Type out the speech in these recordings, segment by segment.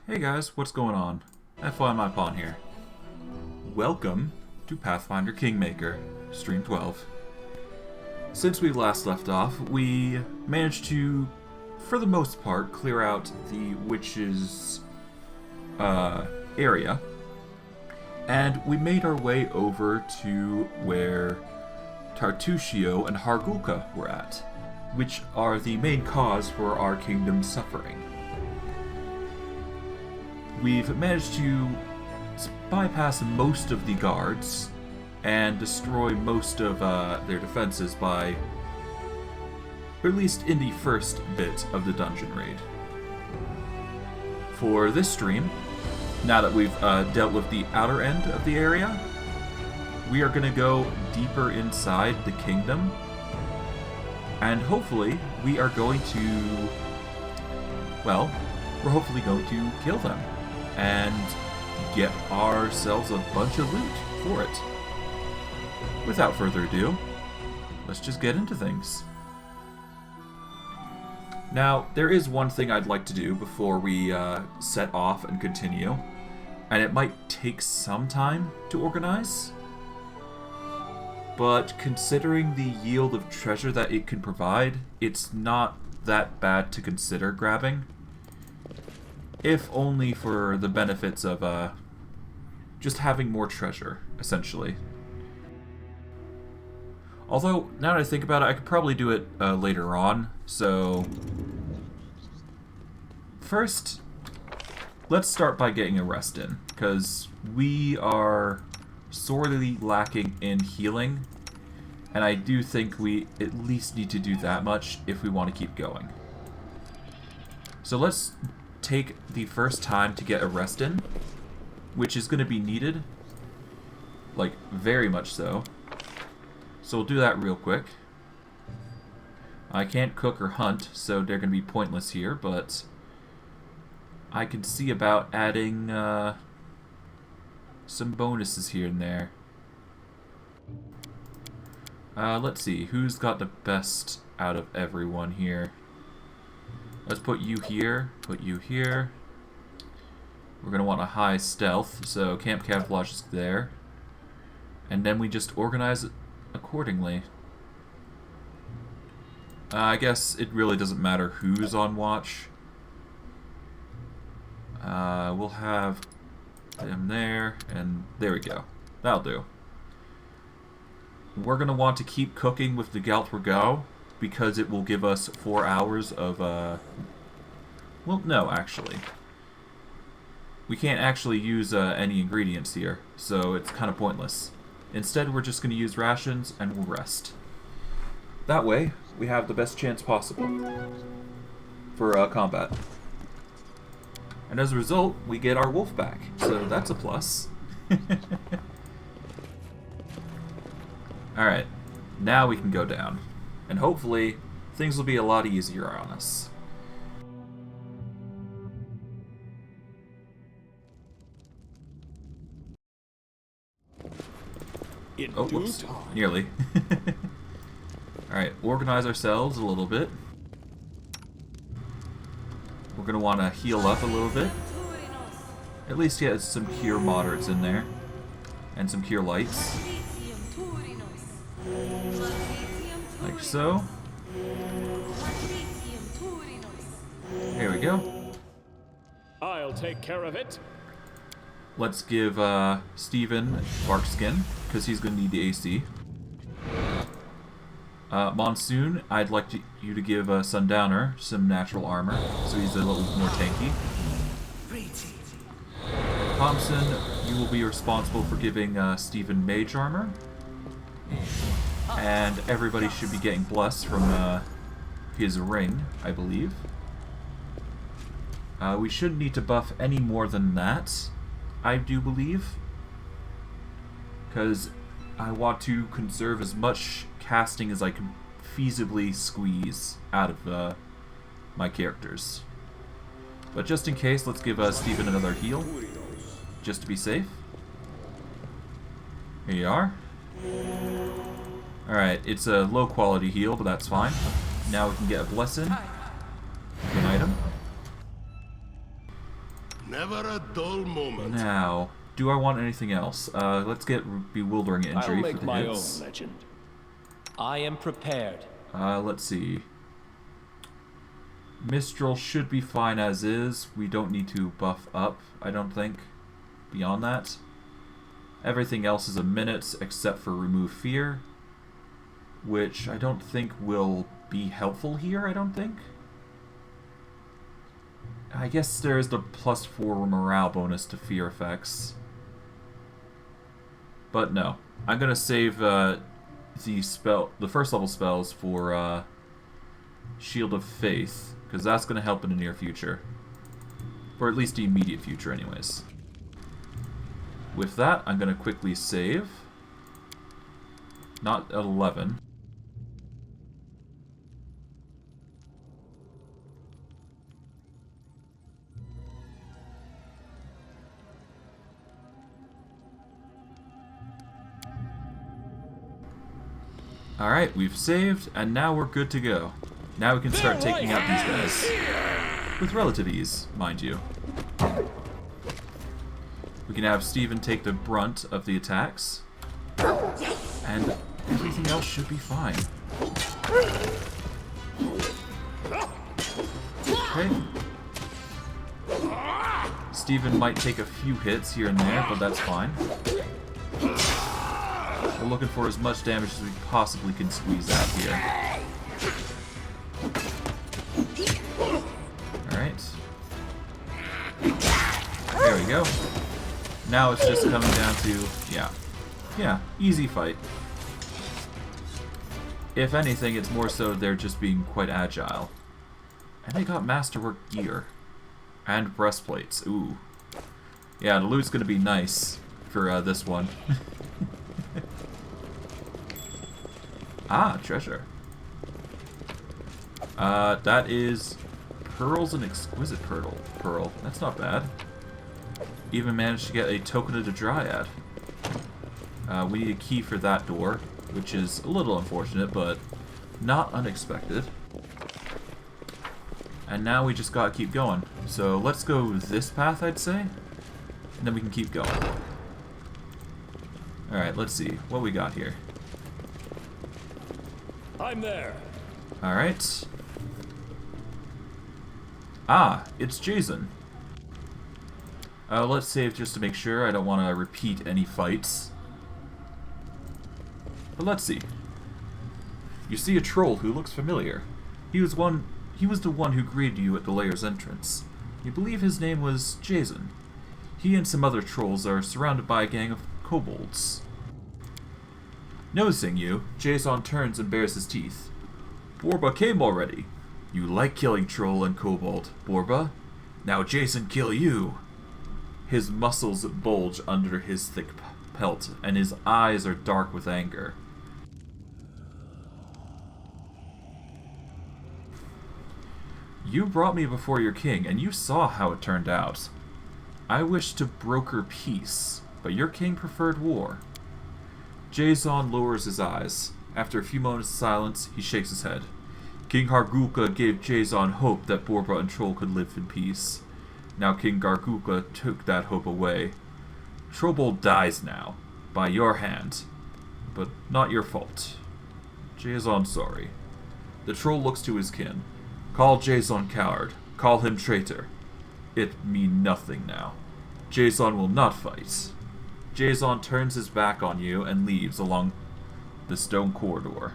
Hey guys, what's going on? FY Pawn here. Welcome to Pathfinder Kingmaker, Stream 12. Since we last left off, we managed to, for the most part, clear out the witch's area. And we made our way over to where Tartucio and Hargulka were at, which are the main cause for our kingdom's suffering. We've managed to bypass most of the guards and destroy most of their defenses by, or at least in the first bit of the dungeon raid. For this stream, now that we've dealt with the outer end of the area, we are going to go deeper inside the kingdom, and hopefully we are going to, well, we're hopefully going to kill them and get ourselves a bunch of loot for it. Without further ado, let's just get into things. Now, there is one thing I'd like to do before we set off and continue, and it might take some time to organize, but considering the yield of treasure that it can provide, it's not that bad to consider grabbing. If only for the benefits of just having more treasure, essentially. Although, now that I think about it, I could probably do it later on, so... First, let's start by getting a rest in, because we are sorely lacking in healing, and I do think we at least need to do that much if we want to keep going. So let's take the first time to get a rest in, which is going to be needed, like very much so. So we'll do that real quick. I can't cook or hunt, so they're going to be pointless here, but I can see about adding some bonuses here and there. Let's see, who's got the best out of everyone here? Let's put you here, put you here. We're going to want a high stealth, so camp camouflage is there. And then we just organize it accordingly. I guess it really doesn't matter who's on watch. We'll have him there, and there we go. That'll do. We're going to want to keep cooking with the Galtwergo, because it will give us 4 hours of, well, no, actually. We can't actually use any ingredients here, so it's kind of pointless. Instead, we're just going to use rations, and we'll rest. That way, we have the best chance possible for combat. And as a result, we get our wolf back, so that's a plus. Alright, now we can go down. And hopefully, things will be a lot easier on us. Oh, whoops. Nearly. Alright, organize ourselves a little bit. We're going to want to heal up a little bit. At least get some cure moderates in there. And some cure lights. Like so. Here we go. I'll take care of it. Let's give Steven Barkskin, because he's going to need the AC. Monsoon, I'd like you to give Sundowner some natural armor, so he's a little more tanky. Thompson, you will be responsible for giving Steven mage armor. And everybody should be getting blessed from his ring, I believe. We shouldn't need to buff any more than that, I do believe. Because I want to conserve as much casting as I can feasibly squeeze out of my characters. But just in case, let's give Steven another heal, just to be safe. Here you are. Alright, it's a low quality heal, but that's fine. Now we can get a blessing. Good item. Never a dull moment. Now, do I want anything else? Let's get bewildering injury I'll for make the my hits. own legend. I am prepared. Let's see. Mistral should be fine as is. We don't need to buff up, I don't think. Beyond that. Everything else is a minute except for remove fear, which I don't think will be helpful here, I don't think. I guess there is the +4 morale bonus to fear effects. But no. I'm gonna save the first level spells for Shield of Faith, because that's gonna help in the near future. Or at least the immediate future anyways. With that, I'm gonna quickly save. Not at 11. Alright, we've saved, and now we're good to go. Now we can start taking out these guys. With relative ease, mind you. We can have Steven take the brunt of the attacks. And everything else should be fine. Okay. Steven might take a few hits here and there, but that's fine. We're looking for as much damage as we possibly can squeeze out here. Alright. There we go. Now it's just coming down to, yeah, easy fight. If anything, it's more so they're just being quite agile. And they got masterwork gear. And breastplates, ooh. Yeah, the loot's gonna be nice for this one. Ah, treasure. That is pearls and exquisite pearl. That's not bad. Even managed to get a token of the Dryad. We need a key for that door, which is a little unfortunate, but not unexpected. And now we just gotta keep going. So let's go this path, I'd say. And then we can keep going. Alright, let's see what we got here. I'm there. Alright. Ah, it's Jason. Let's save just to make sure. I don't want to repeat any fights. But let's see. You see a troll who looks familiar. He was the one who greeted you at the lair's entrance. You believe his name was Jason. He and some other trolls are surrounded by a gang of kobolds. Noticing you, Jason turns and bares his teeth. Borba came already. You like killing troll and kobold, Borba. Now Jason kill you. His muscles bulge under his thick pelt, and his eyes are dark with anger. You brought me before your king, and you saw how it turned out. I wished to broker peace, but your king preferred war. Jason lowers his eyes. After a few moments of silence, he shakes his head. King Hargulka gave Jason hope that Borba and Troll could live in peace. Now King Hargulka took that hope away. Trollbold dies now, by your hand, but not your fault. Jason sorry. The troll looks to his kin. Call Jason coward. Call him traitor. It mean nothing now. Jason will not fight. Jason turns his back on you and leaves along the stone corridor.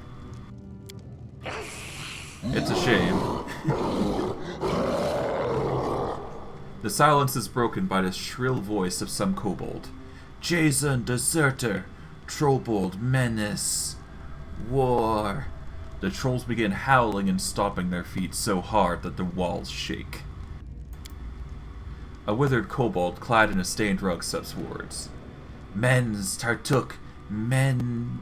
It's a shame. The silence is broken by the shrill voice of some kobold. Jason, deserter! Trollbold, menace! War! The trolls begin howling and stomping their feet so hard that the walls shake. A withered kobold clad in a stained rug steps forwards. Men's Tartuk, menaces,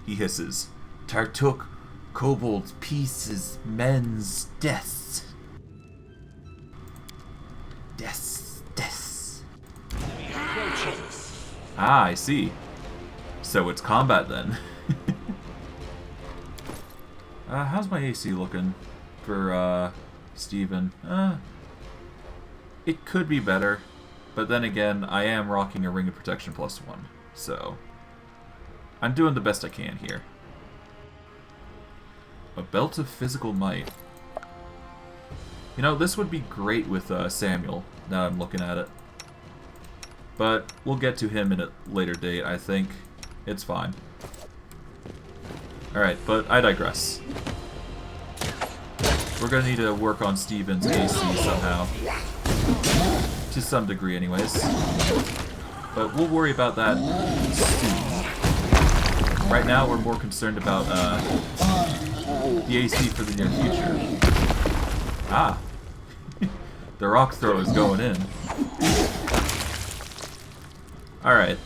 he hisses. Tartuk, kobold pieces, men's deaths. Deaths. Ah, I see. So it's combat then. How's my AC looking for Steven? It could be better, but then again, I am rocking a Ring of Protection +1, so I'm doing the best I can here. A Belt of Physical Might. You know, this would be great with Samuel, now I'm looking at it. But we'll get to him in a later date, I think. It's fine. Alright, but I digress. We're gonna need to work on Steven's AC somehow. To some degree, anyways. But we'll worry about that soon. Right now, we're more concerned about the AC for the near future. Ah! The rock throw is going in. Alright.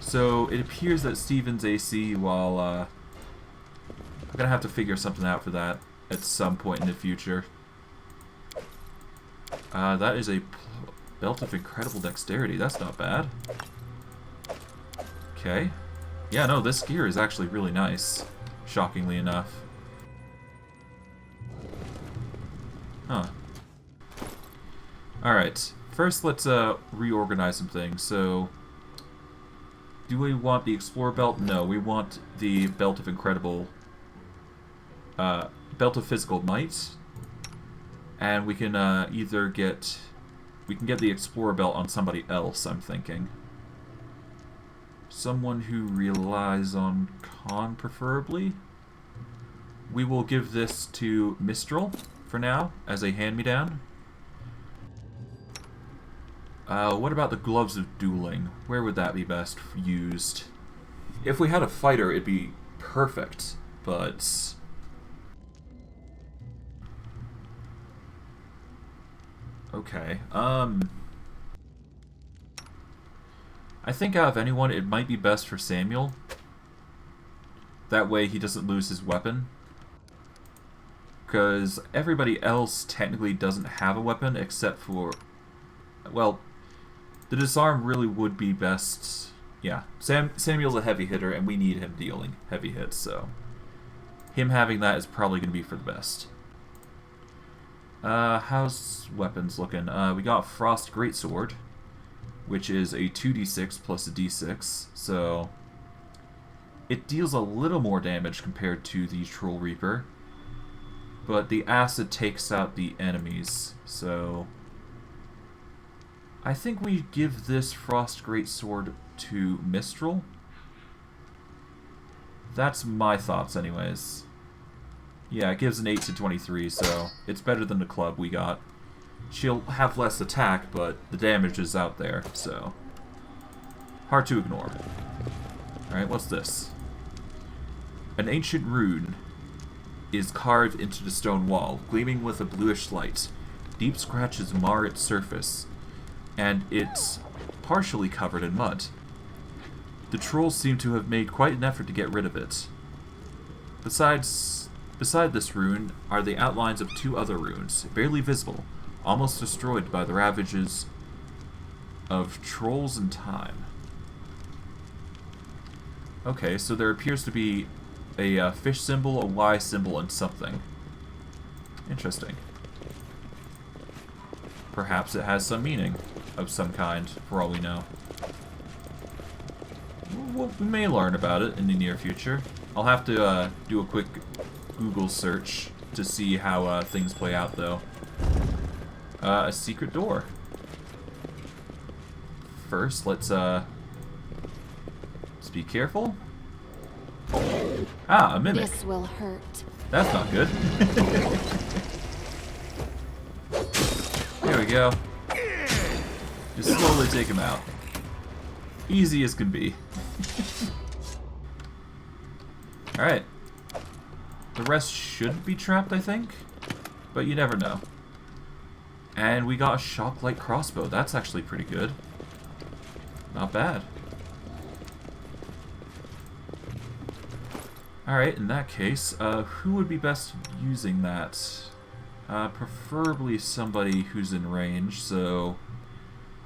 So, it appears that Steven's AC, while, I'm gonna have to figure something out for that at some point in the future. That is a Belt of Incredible Dexterity. That's not bad. Okay. Yeah, no, this gear is actually really nice. Shockingly enough. Huh. Alright. First, let's reorganize some things. So, do we want the Explorer Belt? No, we want the Belt of Incredible... Belt of Physical Might. And we can either get... We can get the Explorer Belt on somebody else, I'm thinking. Someone who relies on Con, preferably. We will give this to Mistral, for now, as a hand-me-down. What about the Gloves of Dueling? Where would that be best used? If we had a fighter, it'd be perfect, but... Okay, I think out of anyone, it might be best for Samuel. That way he doesn't lose his weapon. Because everybody else technically doesn't have a weapon except for... Well, the disarm really would be best... Yeah, Samuel's a heavy hitter and we need him dealing heavy hits, so... Him having that is probably going to be for the best. How's weapons looking? We got Frost Greatsword, which is a 2d6 plus a d6, so it deals a little more damage compared to the Troll Reaper, but the acid takes out the enemies, so I think we give this Frost Greatsword to Mistral. That's my thoughts anyways. Yeah, it gives an 8 to 23, so it's better than the club we got. She'll have less attack, but the damage is out there, so... Hard to ignore. Alright, what's this? An ancient rune is carved into the stone wall, gleaming with a bluish light. Deep scratches mar its surface, and it's partially covered in mud. The trolls seem to have made quite an effort to get rid of it. Beside this rune are the outlines of two other runes, barely visible, almost destroyed by the ravages of trolls and time. Okay, so there appears to be a fish symbol, a Y symbol, and something. Interesting. Perhaps it has some meaning of some kind, for all we know. We may learn about it in the near future. I'll have to do a quick Google search to see how things play out, though. A secret door. First, let's be careful. Ah, a mimic. This will hurt. That's not good. There we go. Just slowly take him out. Easy as can be. Alright. The rest should be trapped, I think. But you never know. And we got a shock light crossbow. That's actually pretty good. Not bad. Alright, in that case, who would be best using that? Preferably somebody who's in range, so...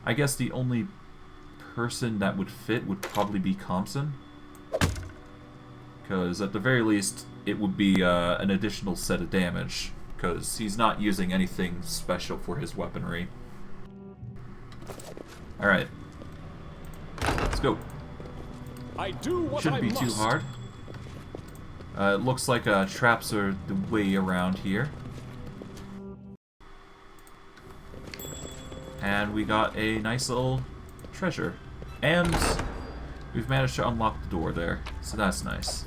I guess the only person that would fit would probably be Compson. Because at the very least, it would be an additional set of damage because he's not using anything special for his weaponry. Alright. Let's go. I do what Shouldn't I be too must. hard. It looks like traps are the way around here. And we got a nice little treasure. And we've managed to unlock the door there, so that's nice.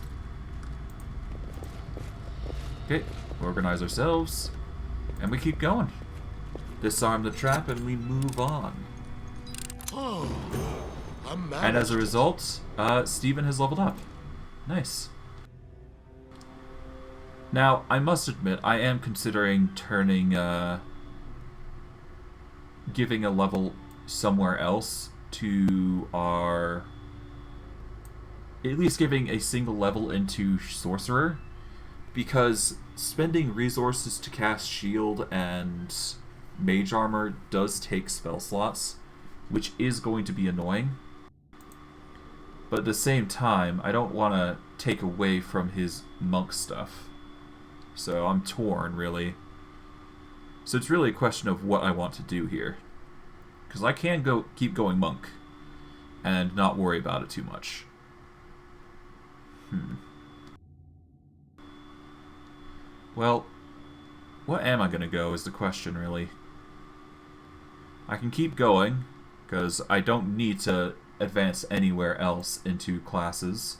Okay, organize ourselves, and we keep going. Disarm the trap and we move on. Oh, And as a result, Steven has leveled up. Nice. Now, I must admit, I am considering turning, giving a level somewhere else to our... At least giving a single level into Sorcerer, because spending resources to cast Shield and Mage Armor does take spell slots, which is going to be annoying. But at the same time, I don't want to take away from his monk stuff. So I'm torn, really. So it's really a question of what I want to do here. Because I can keep going monk and not worry about it too much. Well, what am I going to go is the question, really. I can keep going, because I don't need to advance anywhere else into classes.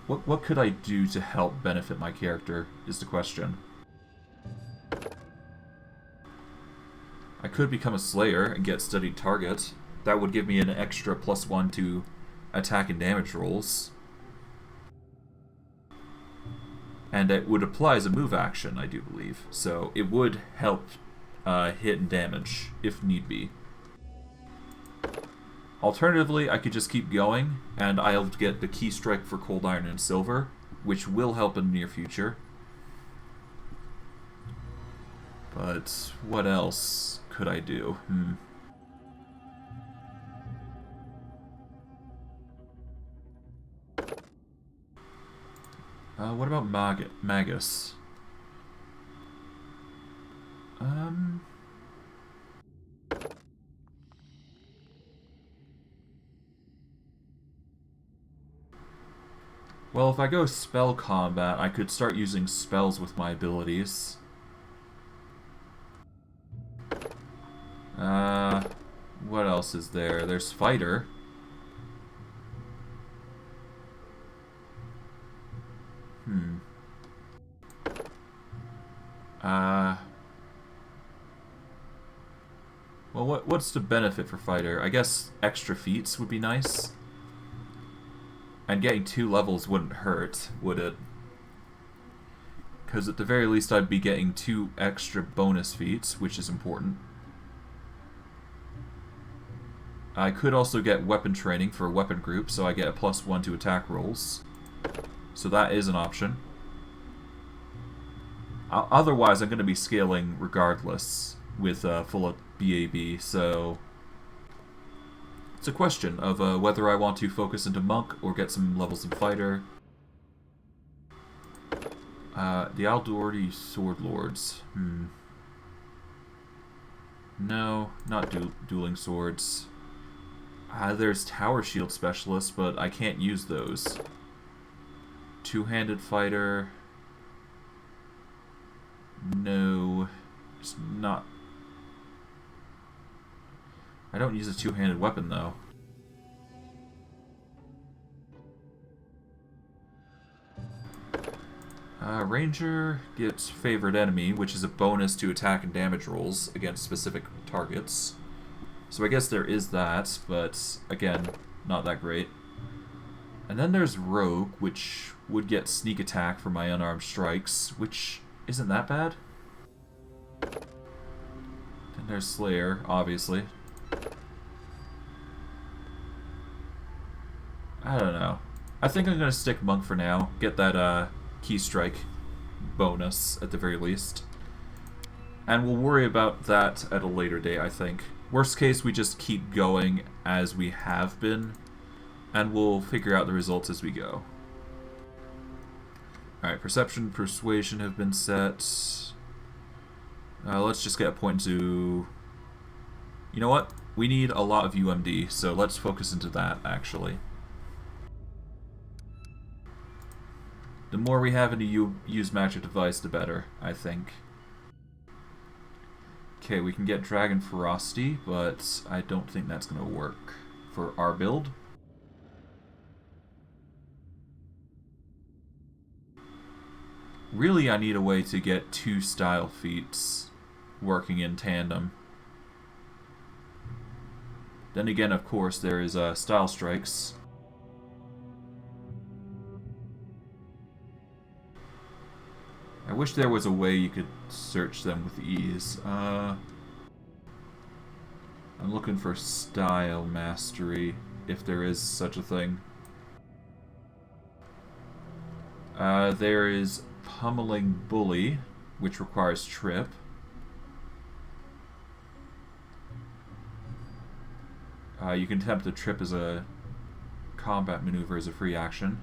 What could I do to help benefit my character, is the question. I could become a Slayer and get Studied Target. That would give me an extra +1 to attack and damage rolls. And it would apply as a move action, I do believe. So it would help hit and damage, if need be. Alternatively, I could just keep going, and I'll get the Key Strike for Cold Iron and Silver, which will help in the near future. But what else could I do? What about Magus? Well, if I go spell combat, I could start using spells with my abilities. What else is there? There's Fighter. Well, what's the benefit for Fighter? I guess extra feats would be nice. And getting 2 levels wouldn't hurt, would it? Because at the very least I'd be getting 2 extra bonus feats, which is important. I could also get weapon training for a weapon group, so I get a +1 to attack rolls. So that is an option. Otherwise, I'm going to be scaling regardless with full BAB, so it's a question of whether I want to focus into Monk or get some levels in Fighter. The Aldordi Sword Lords. No, not dueling swords. There's Tower Shield Specialists, but I can't use those. Two-handed Fighter. No, it's not. I don't use a two-handed weapon, though. Ranger gets Favored Enemy, which is a bonus to attack and damage rolls against specific targets. So I guess there is that, but again, not that great. And then there's Rogue, which would get Sneak Attack for my unarmed strikes, which isn't that bad. And there's Slayer, obviously. I don't know. I think I'm going to stick Monk for now. Get that Key Strike bonus, at the very least. And we'll worry about that at a later date, I think. Worst case, we just keep going as we have been, and we'll figure out the results as we go. Alright, perception, persuasion have been set. Let's just get a point to... You know what? We need a lot of UMD, so let's focus into that, actually. The more we have into use magic device, the better, I think. Okay, we can get Dragon Ferocity, but I don't think that's going to work for our build. Really, I need a way to get 2 style feats working in tandem. Then again, of course, there is style strikes. I wish there was a way you could search them with ease. I'm looking for style mastery, if there is such a thing. There is Pummeling Bully, which requires trip. You can attempt a trip as a combat maneuver as a free action.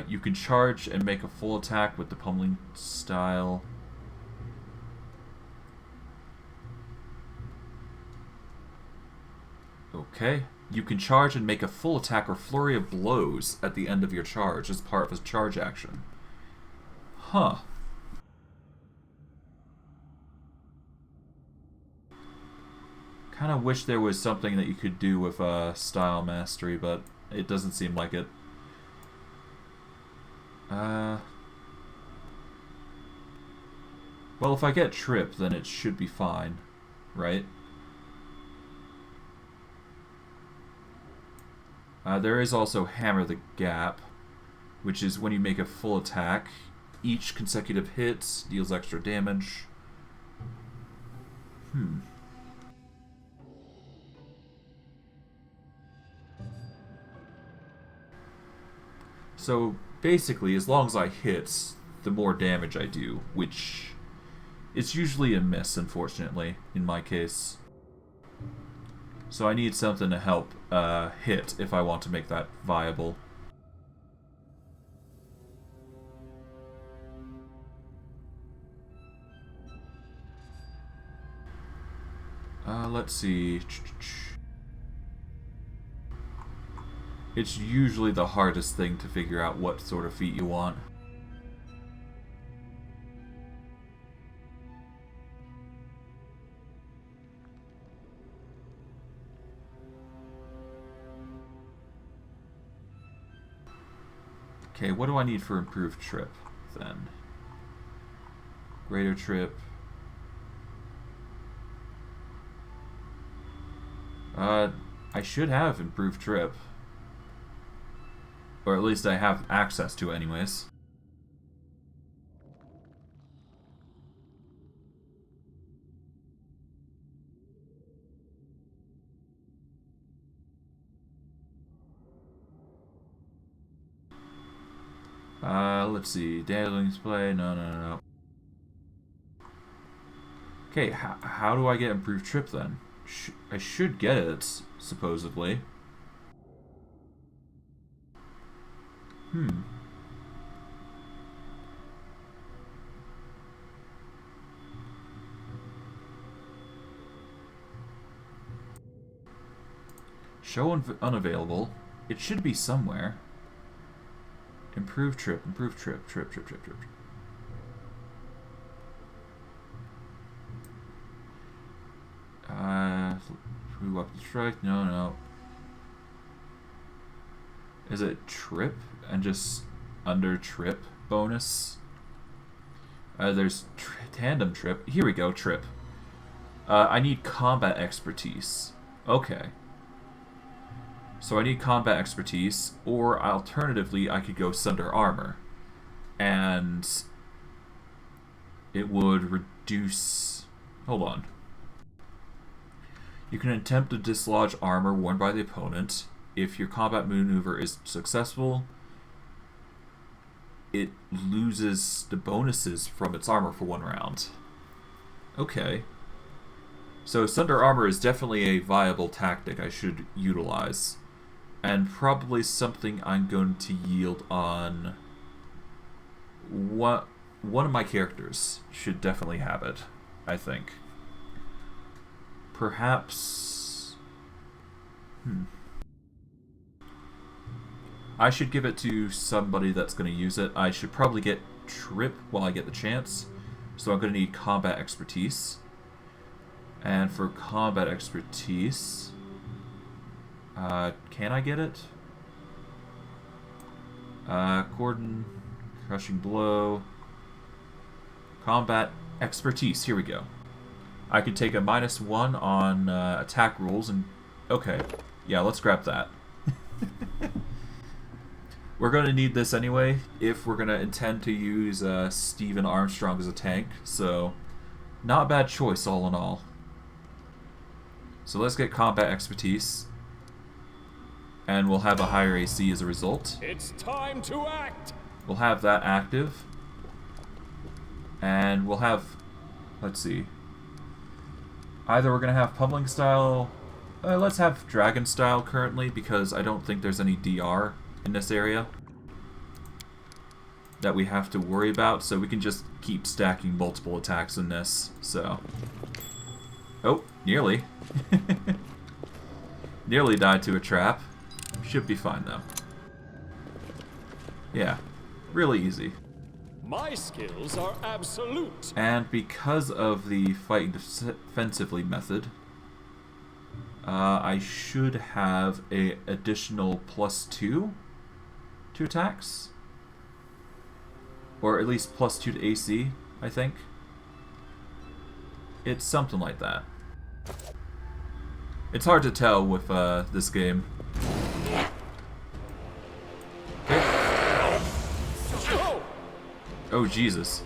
You can charge and make a full attack with the pummeling style. Okay. You can charge and make a full attack or flurry of blows at the end of your charge as part of a charge action. Huh. Kind of wish there was something that you could do with style mastery, but it doesn't seem like it. Well, if I get trip, then it should be fine, right? There is also Hammer the Gap, which is when you make a full attack, each consecutive hit deals extra damage. So, basically, as long as I hit, the more damage I do, which is usually a miss, unfortunately, in my case. So I need something to help hit if I want to make that viable. Let's see. It's usually the hardest thing to figure out what sort of feat you want. Okay, what do I need for improved trip, then? Greater trip. I should have improved trip. Or at least I have access to it anyways. Let's see. Dazzling display. No. Okay, how do I get improved trip then? I should get it, supposedly. Show unavailable. It should be somewhere. Improve trip, trip. True weapon strike? No. Is it trip and just under trip bonus? There's tandem trip. Here we go, trip. I need combat expertise. Okay. So I need combat expertise, or alternatively, I could go Sunder Armor. And it would reduce... Hold on. You can attempt to dislodge armor worn by the opponent. If your combat maneuver is successful, it loses the bonuses from its armor for 1 round. Okay. So Sunder Armor is definitely a viable tactic I should utilize. And probably something I'm going to yield on one of my characters should definitely have it, I think. Perhaps... I should give it to somebody that's going to use it. I should probably get Trip while I get the chance. So I'm going to need combat expertise. And for combat expertise... can I get it? Cordon, crushing blow, combat expertise. Here we go. I can take a -1 on attack rolls and... Okay, yeah, let's grab that. We're going to need this anyway if we're going to intend to use Stephen Armstrong as a tank, so not a bad choice all in all. So let's get combat expertise, and we'll have a higher AC as a result. It's time to act. We'll have that active, and we'll have, let's see, either we're going to have pummeling style, let's have dragon style currently, because I don't think there's any DR in this area that we have to worry about, so we can just keep stacking multiple attacks in this, so... Oh, nearly. Nearly died to a trap. Should be fine, though. Yeah, really easy. My skills are absolute. And because of the fight defensively method, I should have a additional +2 to attacks, or at least +2 to AC, I think. It's something like that. It's hard to tell with this game. Okay. Oh, Jesus.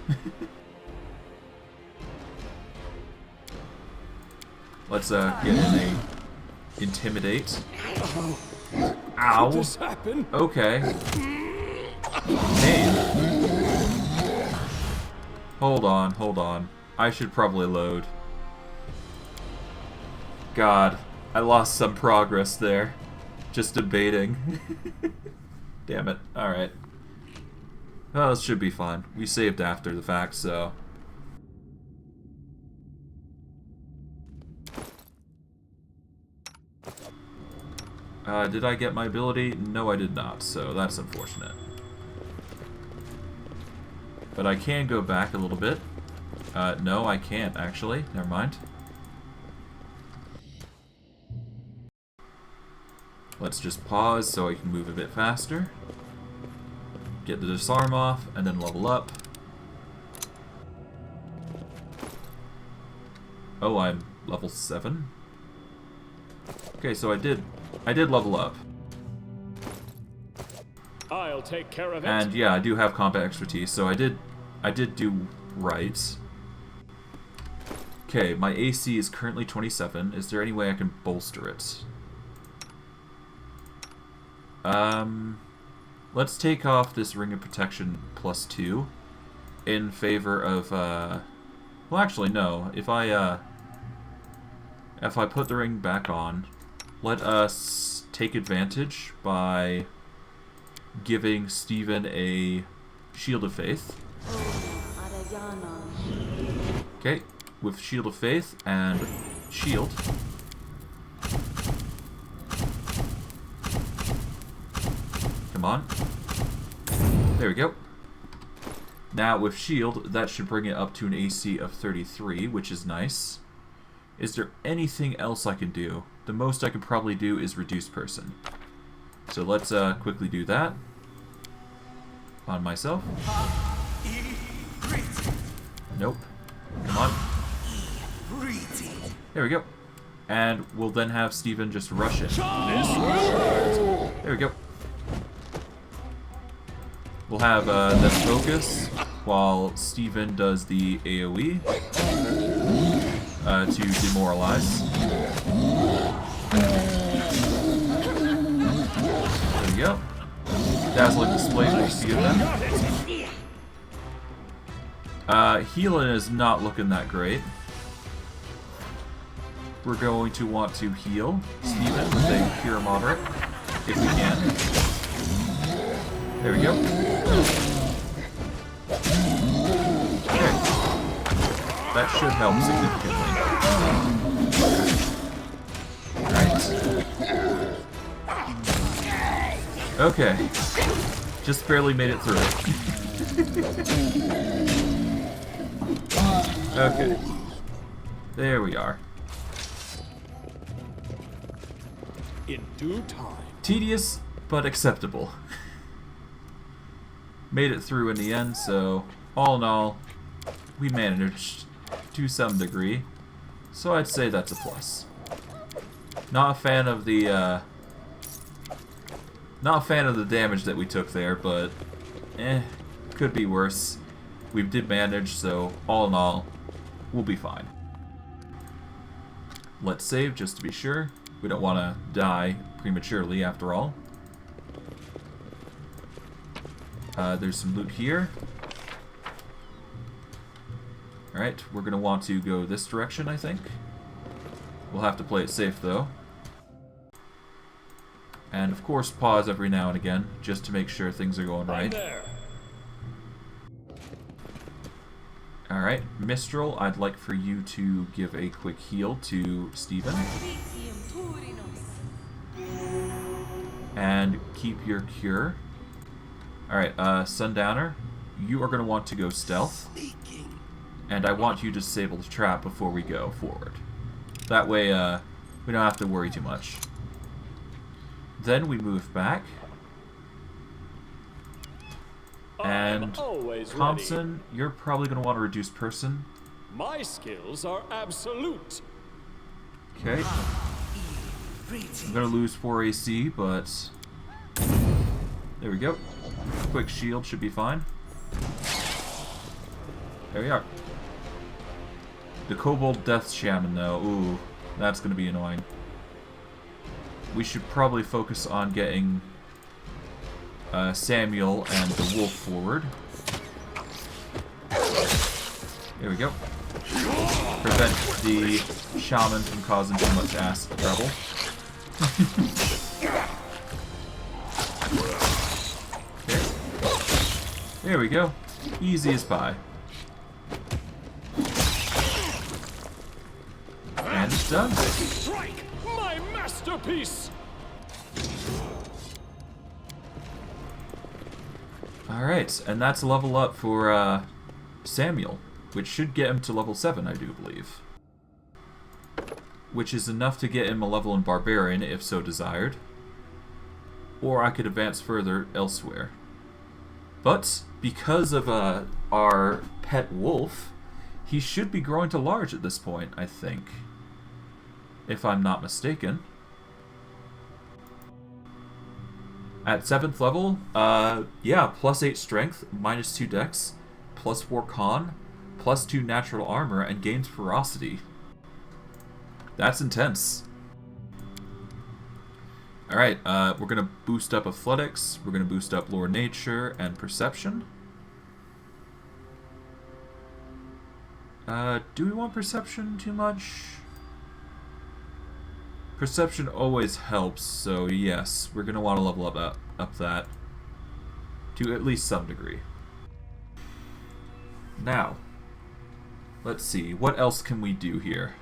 Let's get in a intimidate. Ow. Could this happen? Okay. Hey. Hold on, hold on. I should probably load. God, I lost some progress there. Just debating. Damn it. Alright. Well, this should be fine. We saved after the fact, so... did I get my ability? No, I did not, so that's unfortunate. But I can go back a little bit. No, I can't, actually. Never mind. Let's just pause so I can move a bit faster. Get the disarm off, and then level up. Oh, I'm level 7? Okay, so I did level up. I'll take care of it. And yeah, I do have combat expertise, so I did do right. Okay, my AC is currently 27. Is there any way I can bolster it? Let's take off this Ring of Protection +2 in favor of, well, actually, no. If I put the ring back on, let us take advantage by giving Stephen a Shield of Faith. Okay, with Shield of Faith and Shield. Come on. There we go. Now with Shield, that should bring it up to an AC of 33, which is nice. Is there anything else I can do? The most I can probably do is reduce person. So let's quickly do that. On myself. Nope. Come on. There we go. And we'll then have Stephen just rush it. There we go. We'll have them focus while Stephen does the AoE to demoralize. There we go. Dazzling displays what you see of them. Healing is not looking that great. We're going to want to heal Stephen with a pure moderate, if we can. There we go. That should help significantly. Alright. Okay. Just barely made it through. Okay. There we are. In due time. Tedious, but acceptable. Made it through in the end, so all in all, we managed to some degree. So I'd say that's a plus. Not a fan of the damage that we took there, but could be worse. We did manage, so all in all, we'll be fine. Let's save just to be sure. We don't want to die prematurely after all. There's some loot here. Alright, we're going to want to go this direction, I think. We'll have to play it safe, though. And, of course, pause every now and again, just to make sure things are going right. Alright, Mistral, I'd like for you to give a quick heal to Steven. And keep your cure. Alright, Sundowner, you are going to want to go stealth. And I want you to disable the trap before we go forward. That way, we don't have to worry too much. Then we move back. And Thompson, you're probably going to want to reduce person. My skills are absolute. Okay. I'm going to lose 4 AC, but there we go. Quick shield should be fine. There we are. The Kobold Death Shaman, though. Ooh, that's going to be annoying. We should probably focus on getting Samuel and the wolf forward. There we go. Prevent the shaman from causing too much ass trouble. Okay. There we go. Easy as pie. And it's done. Strike! My masterpiece! Alright, and that's a level up for Samuel, which should get him to level 7, I do believe. Which is enough to get him a level in Barbarian, if so desired. Or I could advance further elsewhere. But, because of our pet wolf, he should be growing to large at this point, I think. If I'm not mistaken. At 7th level, yeah, +8 strength, -2 dex, +4 con, +2 natural armor, and gains ferocity. That's intense. Alright, we're going to boost up athletics, we're going to boost up lore nature and perception. Do we want perception too much? Perception always helps, so yes, we're going to want to level up that to at least some degree. Now, let's see, what else can we do here?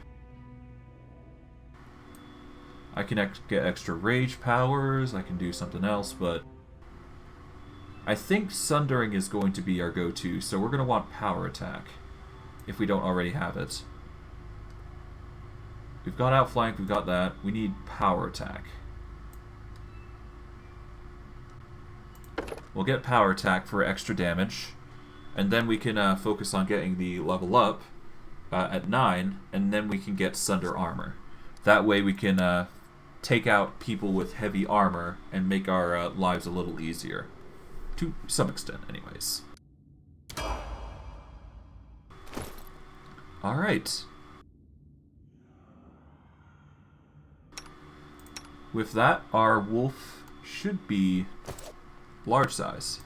I can get extra rage powers, I can do something else, but I think Sundering is going to be our go-to, so we're going to want power attack, if we don't already have it. We've got outflank, we've got that. We need power attack. We'll get power attack for extra damage, and then we can focus on getting the level up at 9, and then we can get Sunder Armor. That way we can take out people with heavy armor and make our lives a little easier. To some extent, anyways. Alright. With that, our wolf should be large size.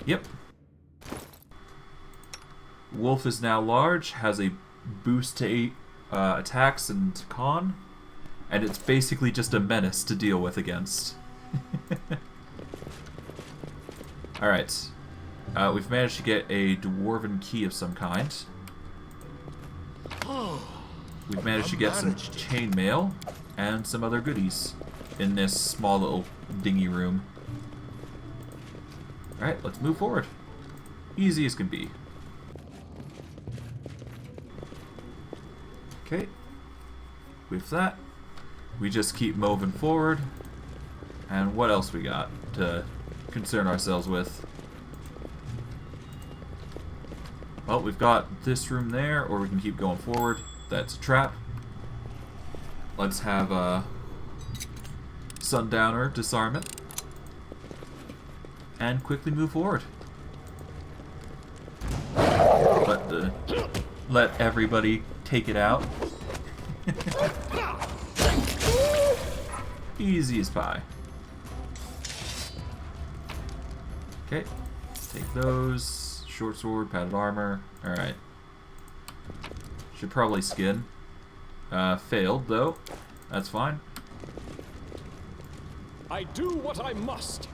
Yep. Wolf is now large, has a boost to 8 attacks and con, and it's basically just a menace to deal with against. Alright. We've managed to get a dwarven key of some kind. We've managed to get some chainmail and some other goodies in this small little dingy room. Alright, let's move forward. Easy as can be. Okay. With that, we just keep moving forward. And what else we got to concern ourselves with? Well, we've got this room there, or we can keep going forward. That's a trap. Let's have a Sundowner disarm it. And quickly move forward. Let everybody take it out. Easy as pie. Okay, take those. Short sword, padded armor. Alright. Should probably skin. Failed, though. That's fine. I do what I must.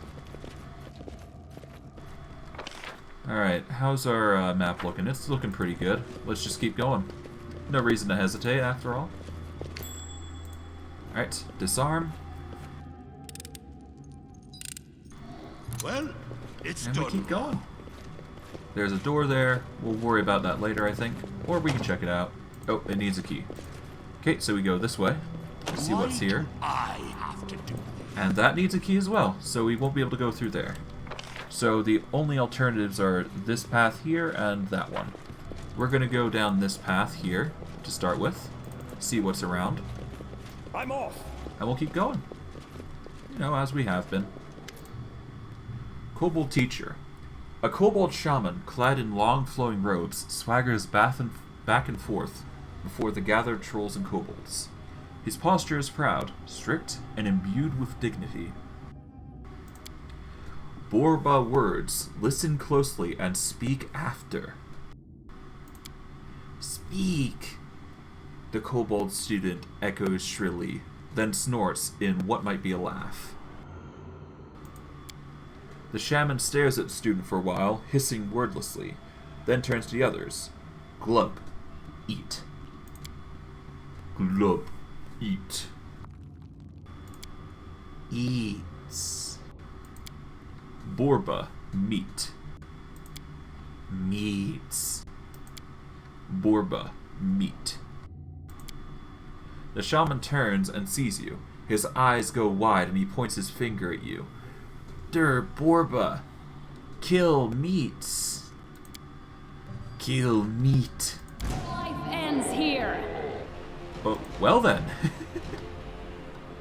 Alright, how's our map looking? It's looking pretty good. Let's just keep going. No reason to hesitate, after all. Alright, disarm. Well, it's And done. we keep going. There's a door there. We'll worry about that later, I think. Or we can check it out. Oh, it needs a key. Okay, so we go this way to see what's here. I have to do. And that needs a key as well, so we won't be able to go through there. So the only alternatives are this path here and that one. We're going to go down this path here to start with, see what's around, I'm off. and we'll keep going. You know, as we have been. Kobold Teacher. A kobold shaman, clad in long flowing robes, swaggers back and forth before the gathered trolls and kobolds. His posture is proud, strict, and imbued with dignity. Borba words, listen closely and speak after. Speak! The kobold student echoes shrilly, then snorts in what might be a laugh. The shaman stares at the student for a while, hissing wordlessly, then turns to the others. Glub. Eat. Glub. Eat. Eats. Borba. Meat. Meats. Borba. Meat. The shaman turns and sees you. His eyes go wide and he points his finger at you. Der Borba. Kill meats. Kill meat. Life ends here. Oh, well then.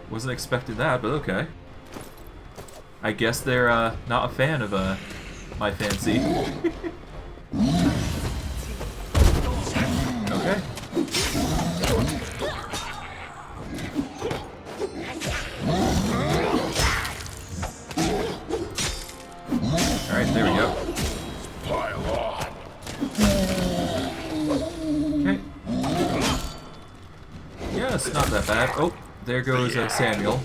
Wasn't expecting that, but okay. I guess they're not a fan of my fancy. Okay. Alright, there we go. Pile on. Okay. Yeah, it's not that bad. Oh, there goes Samuel.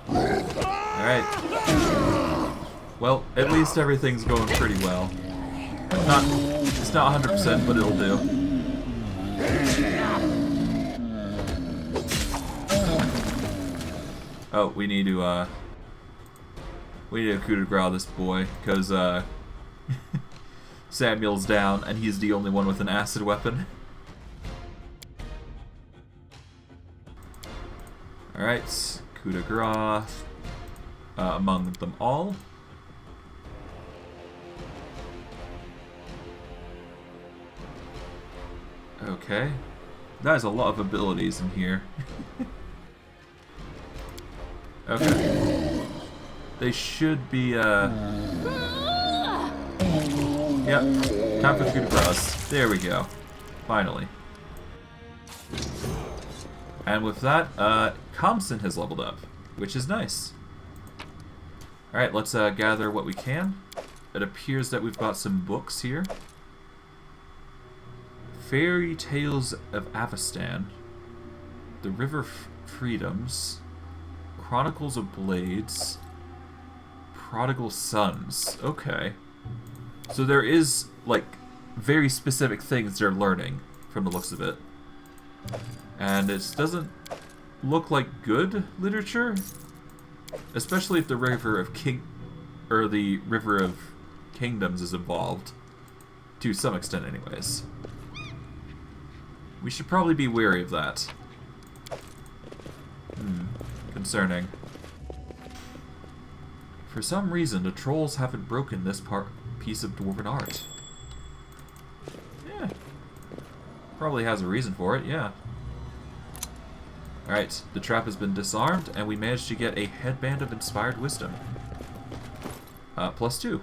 Alright. Well, at least everything's going pretty well. It's not 100%, but it'll do. Oh, we need to coup de grace this boy, because Samuel's down and he's the only one with an acid weapon. Alright, coup de grace among them all. Okay. That is a lot of abilities in here. Okay. They should be, Yep. Time for the coup de grace. There we go. Finally. And with that, Compson has leveled up, which is nice. Alright, let's gather what we can. It appears that we've got some books here. Fairy Tales of Avestan, The River Freedoms, Chronicles of Blades, Prodigal Sons. Okay. So there is, like, very specific things they're learning from the looks of it. And it doesn't look like good literature. Especially if the River of the River of Kingdoms is involved. To some extent, anyways. We should probably be wary of that. Concerning. For some reason, the trolls haven't broken this piece of dwarven art. Yeah. Probably has a reason for it, yeah. Alright, the trap has been disarmed, and we managed to get a headband of inspired wisdom. +2.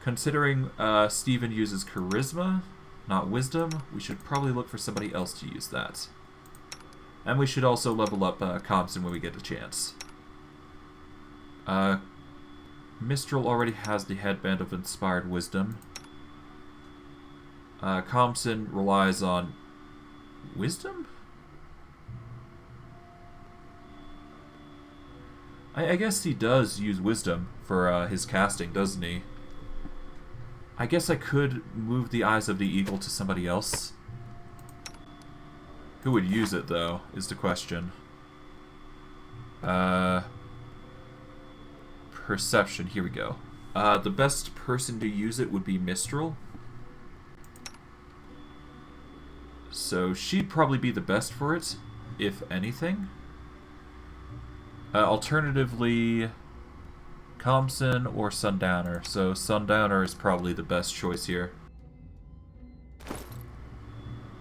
Considering Steven uses charisma, not wisdom, we should probably look for somebody else to use that. And we should also level up Compson when we get the chance. Mistral already has the headband of inspired wisdom. Compson relies on wisdom? I guess he does use wisdom for his casting, doesn't he? I guess I could move the Eyes of the Eagle to somebody else. Who would use it, though, is the question. Perception, here we go. The best person to use it would be Mistral. So she'd probably be the best for it, if anything. Alternatively, Compson or Sundowner. So Sundowner is probably the best choice here.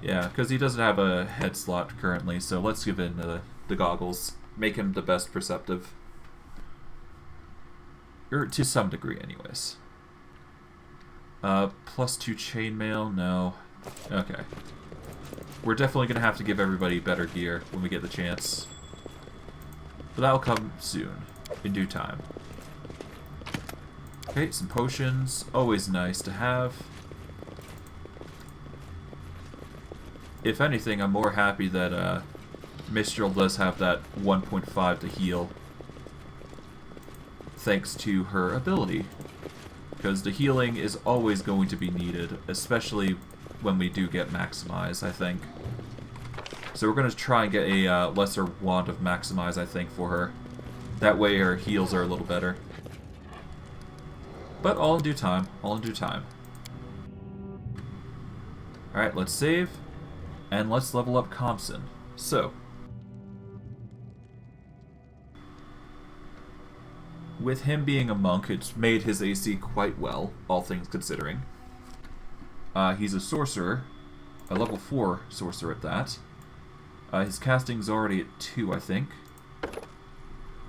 Yeah, because he doesn't have a head slot currently, so let's give in the goggles. Make him the best perceptive. Or to some degree, anyways. +2 chainmail? No. Okay. We're definitely going to have to give everybody better gear when we get the chance. But that'll come soon, in due time. Okay, some potions. Always nice to have. If anything, I'm more happy that Mistral does have that 1.5 to heal. Thanks to her ability. Because the healing is always going to be needed, especially when we do get Maximize, I think. So we're going to try and get a lesser wand of Maximize, I think, for her. That way her heals are a little better. But all in due time. All in due time. Alright, let's save. And let's level up Compson. So. With him being a monk, it's made his AC quite well, all things considering. He's a sorcerer. A level 4 sorcerer at that. His casting's already at 2, I think.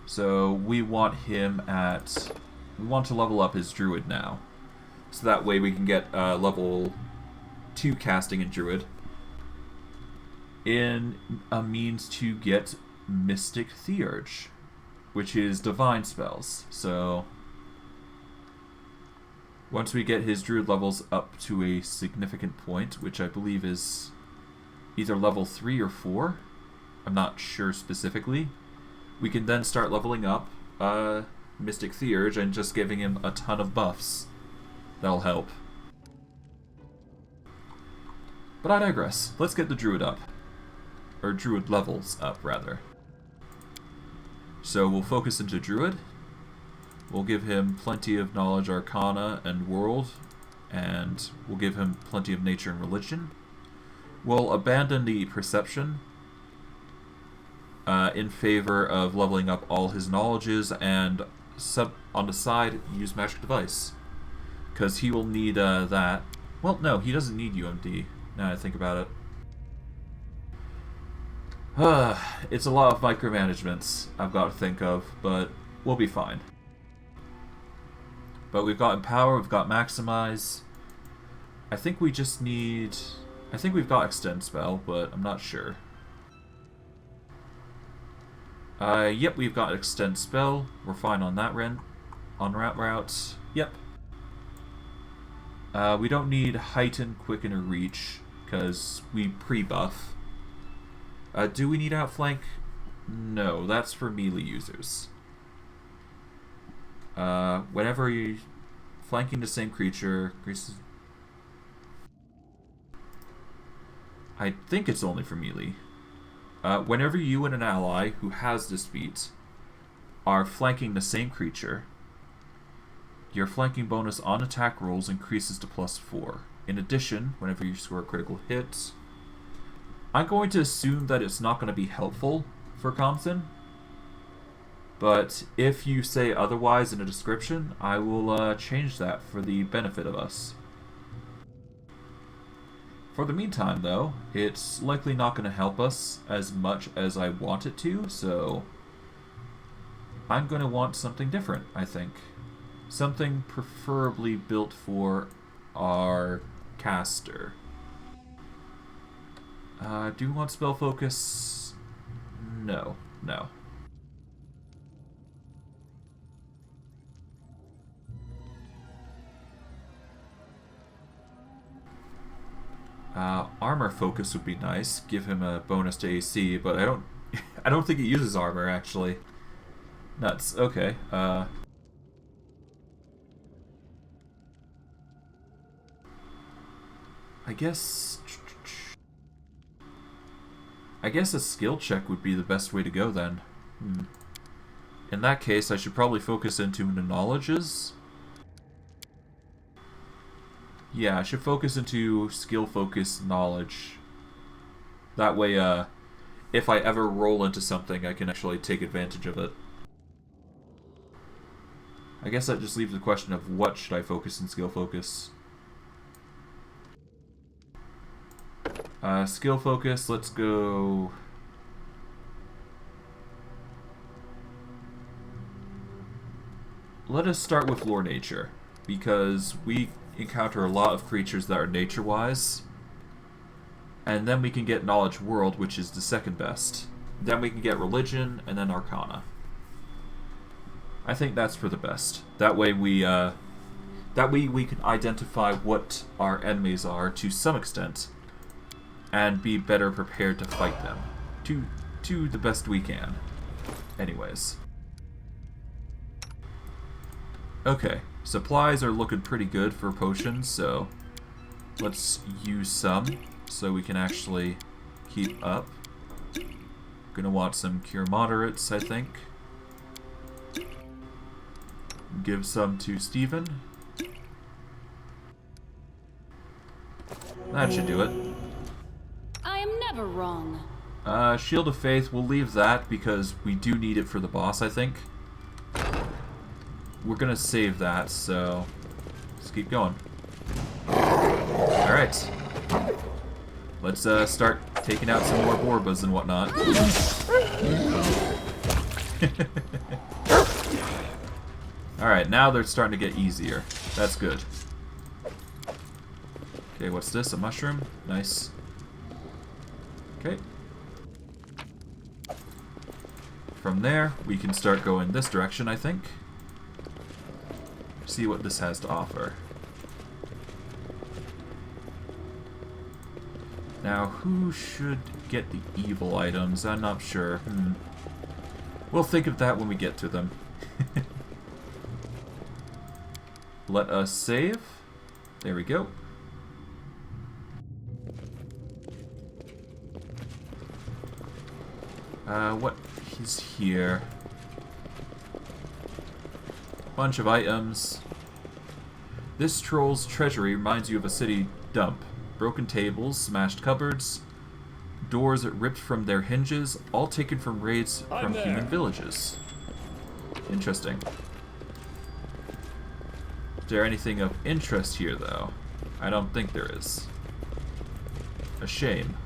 So we want him at... We want to level up his druid now. So that way we can get level 2 casting in druid. In a means to get Mystic Theurge, which is divine spells. So once we get his druid levels up to a significant point, which I believe is either level 3 or 4, I'm not sure specifically, we can then start leveling up Mystic Theurge and just giving him a ton of buffs. That'll help. But I digress. Let's get the druid up. Or druid levels up, rather. So we'll focus into druid. We'll give him plenty of knowledge, arcana, and world. And we'll give him plenty of nature and religion. We'll abandon the perception in favor of leveling up all his knowledges, and on the side, use magic device. Because he will need that. Well, no, he doesn't need UMD, now that I think about it. It's a lot of micromanagements I've got to think of, but we'll be fine. But we've got Empower, we've got Maximize. I think we just need... I think we've got Extend Spell, but I'm not sure. Yep, we've got Extend Spell. We're fine on that route. Yep. We don't need Heighten, Quicken, or Reach, because we pre-buff. Do we need Outflank? No, that's for melee users. Whenever you flanking the same creature, increases. I think it's only for melee. Whenever you and an ally who has this feat are flanking the same creature, your flanking bonus on attack rolls increases to +4. In addition, whenever you score a critical hit, I'm going to assume that it's not going to be helpful for Compton, but if you say otherwise in the description, I will change that for the benefit of us. For the meantime, though, it's likely not going to help us as much as I want it to, so I'm going to want something different, I think. Something preferably built for our caster. Do you want spell focus? No. No. Armor focus would be nice. Give him a bonus to AC, but I don't I don't think he uses armor actually. Nuts. Okay. I guess a skill check would be the best way to go then. In that case, I should probably focus into the knowledges. Yeah, I should focus into skill focus knowledge. That way, if I ever roll into something, I can actually take advantage of it. I guess that just leaves the question of what should I focus in skill focus. Skill focus, let's go. Let us start with lore nature, because we encounter a lot of creatures that are nature-wise, and then we can get knowledge world, which is the second best. Then we can get religion, and then arcana. I think that's for the best. That way we can identify what our enemies are to some extent, and be better prepared to fight them to the best we can. Anyways. Okay, supplies are looking pretty good for potions, so let's use some so we can actually keep up. Gonna want some cure moderates, I think. Give some to Steven. That should do it. I am never wrong. Shield of Faith, we'll leave that because we do need it for the boss, I think. We're gonna save that, so let's keep going. Alright. Let's start taking out some more Borbas and whatnot. Alright, now they're starting to get easier. That's good. Okay, what's this? A mushroom? Nice. Okay. From there, we can start going this direction, I think. See what this has to offer. Now, who should get the evil items? I'm not sure. We'll think of that when we get to them. Let us save. There we go. What is here? Bunch of items. This troll's treasury reminds you of a city dump. Broken tables, smashed cupboards, doors ripped from their hinges, all taken from raids from human villages. Interesting. Is there anything of interest here, though? I don't think there is. A shame.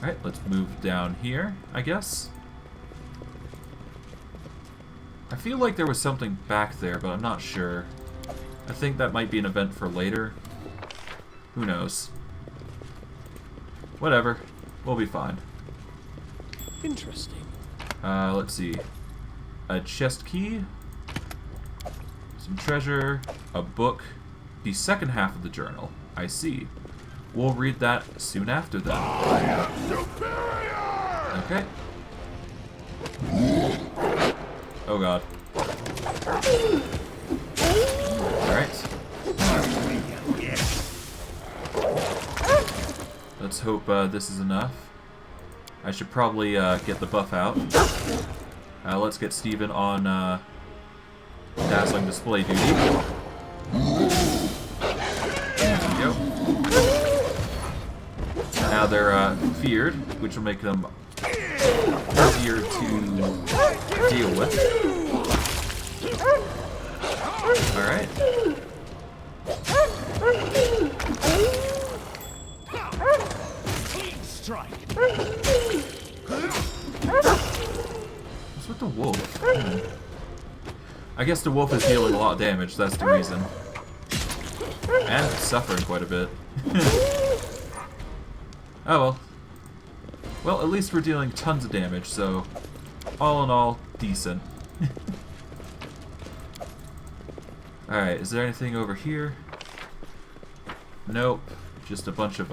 Alright, let's move down here, I guess. I feel like there was something back there, but I'm not sure. I think that might be an event for later. Who knows? Whatever. We'll be fine. Interesting. Let's see. A chest key. Some treasure. A book. The second half of the journal. I see. We'll read that soon after then. I am superior! Okay. Oh god. Alright. Let's hope this is enough. I should probably get the buff out. Let's get Steven on dazzling display duty. There we go. Now they're feared, which will make them easier to deal with. Alright. Clean strike. What's with the wolf? I guess the wolf is dealing a lot of damage, that's the reason. And suffering quite a bit. Oh well. Well, at least we're dealing tons of damage, so all in all, decent. Alright, is there anything over here? Nope. Just a bunch of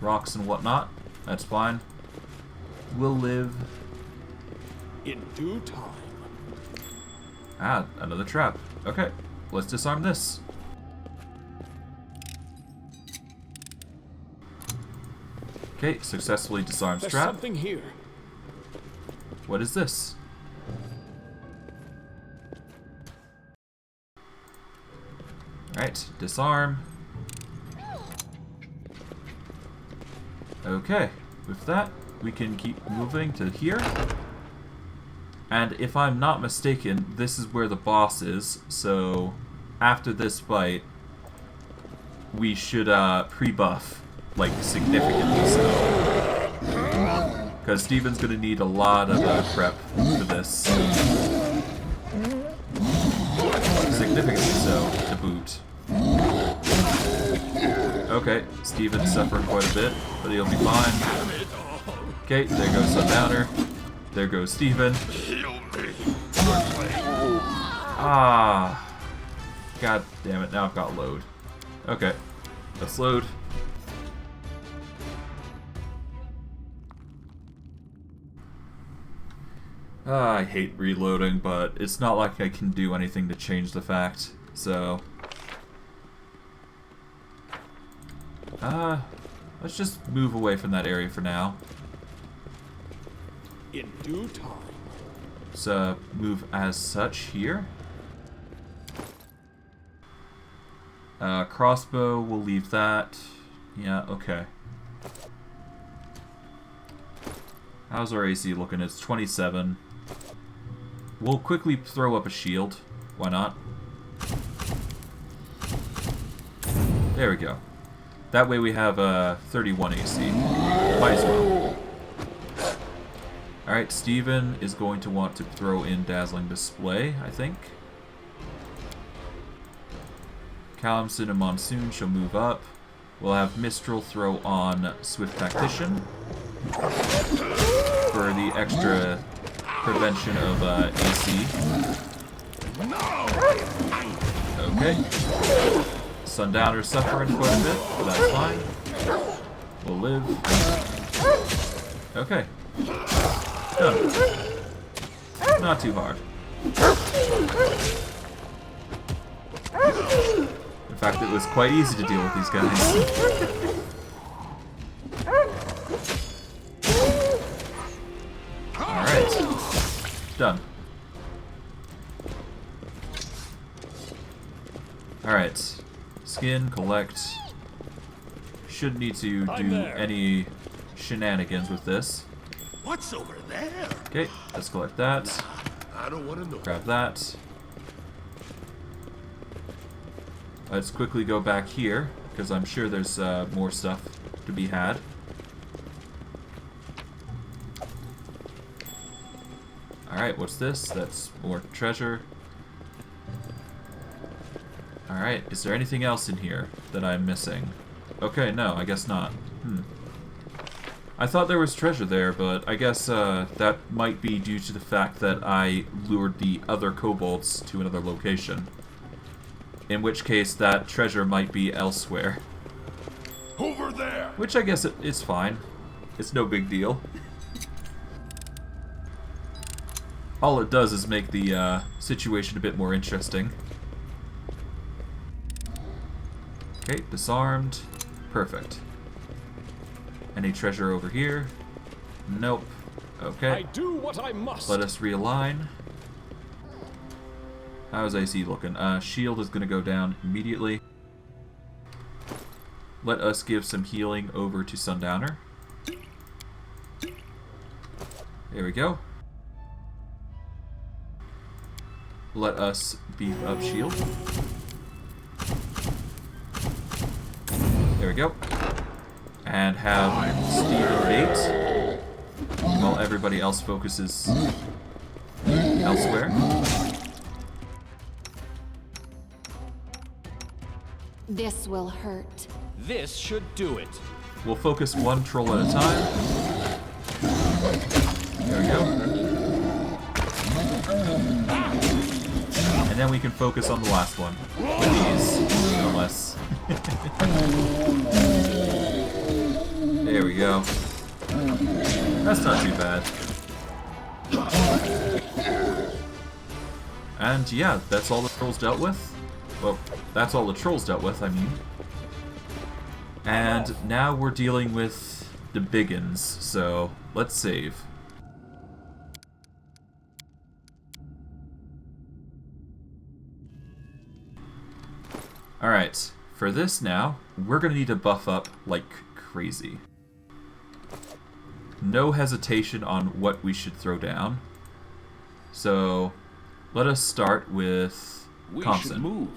rocks and whatnot. That's fine. We'll live. In due time. Ah, another trap. Okay, let's disarm this. Okay, successfully disarmed There's trap. something here. What is this? Alright, disarm. Okay, with that, we can keep moving to here. And if I'm not mistaken, this is where the boss is, so after this fight, we should pre-buff, like, significantly so. Because Steven's gonna need a lot of prep for this. Significantly so, to boot. Okay, Steven's suffering quite a bit, but he'll be fine. Okay, there goes Sundowner. There goes Steven. Ah. God damn it, now I've got load. Okay, let's load. I hate reloading, but it's not like I can do anything to change the fact, so... let's just move away from that area for now. In due time. So, move as such here. Crossbow, we'll leave that. Yeah, okay. How's our AC looking? It's 27. We'll quickly throw up a shield. Why not? There we go. That way we have 31 AC. Might as well. Alright, Steven is going to want to throw in Dazzling Display, I think. Calamson and Monsoon shall move up. We'll have Mistral throw on Swift Tactician for the extra prevention of AC. Okay. Sundowner's suffering quite a bit, but that's fine. We'll live. Okay. Done. Not too hard. In fact, it was quite easy to deal with these guys. Alright. Done. Alright. Skin, collect. Shouldn't need to do any shenanigans with this. What's over there? Okay, let's collect that. I don't want to know. Grab that. Let's quickly go back here, because I'm sure there's more stuff to be had. Alright, what's this? That's more treasure. Alright, is there anything else in here that I'm missing? Okay, no, I guess not. I thought there was treasure there, but I guess that might be due to the fact that I lured the other kobolds to another location. In which case, that treasure might be elsewhere. Over there. Which I guess it's fine. It's no big deal. all it does is make the situation a bit more interesting. Okay, disarmed. Perfect. Any treasure over here? Nope. Okay. I do what I must. Let us realign. How's AC looking? Shield is going to go down immediately. Let us give some healing over to Sundowner. There we go. Let us beef up shield. There we go. And have Steven bait while everybody else focuses elsewhere. This will hurt. This should do it. We'll focus one troll at a time. There we go. And then we can focus on the last one. With these, unless. There we go. That's not too bad. And yeah, that's all the trolls dealt with. Well, that's all the trolls dealt with, I mean. And now we're dealing with the biggins, so let's save. Alright, for this now, we're going to need to buff up like crazy. No hesitation on what we should throw down. So, let us start with We Thompson. should move.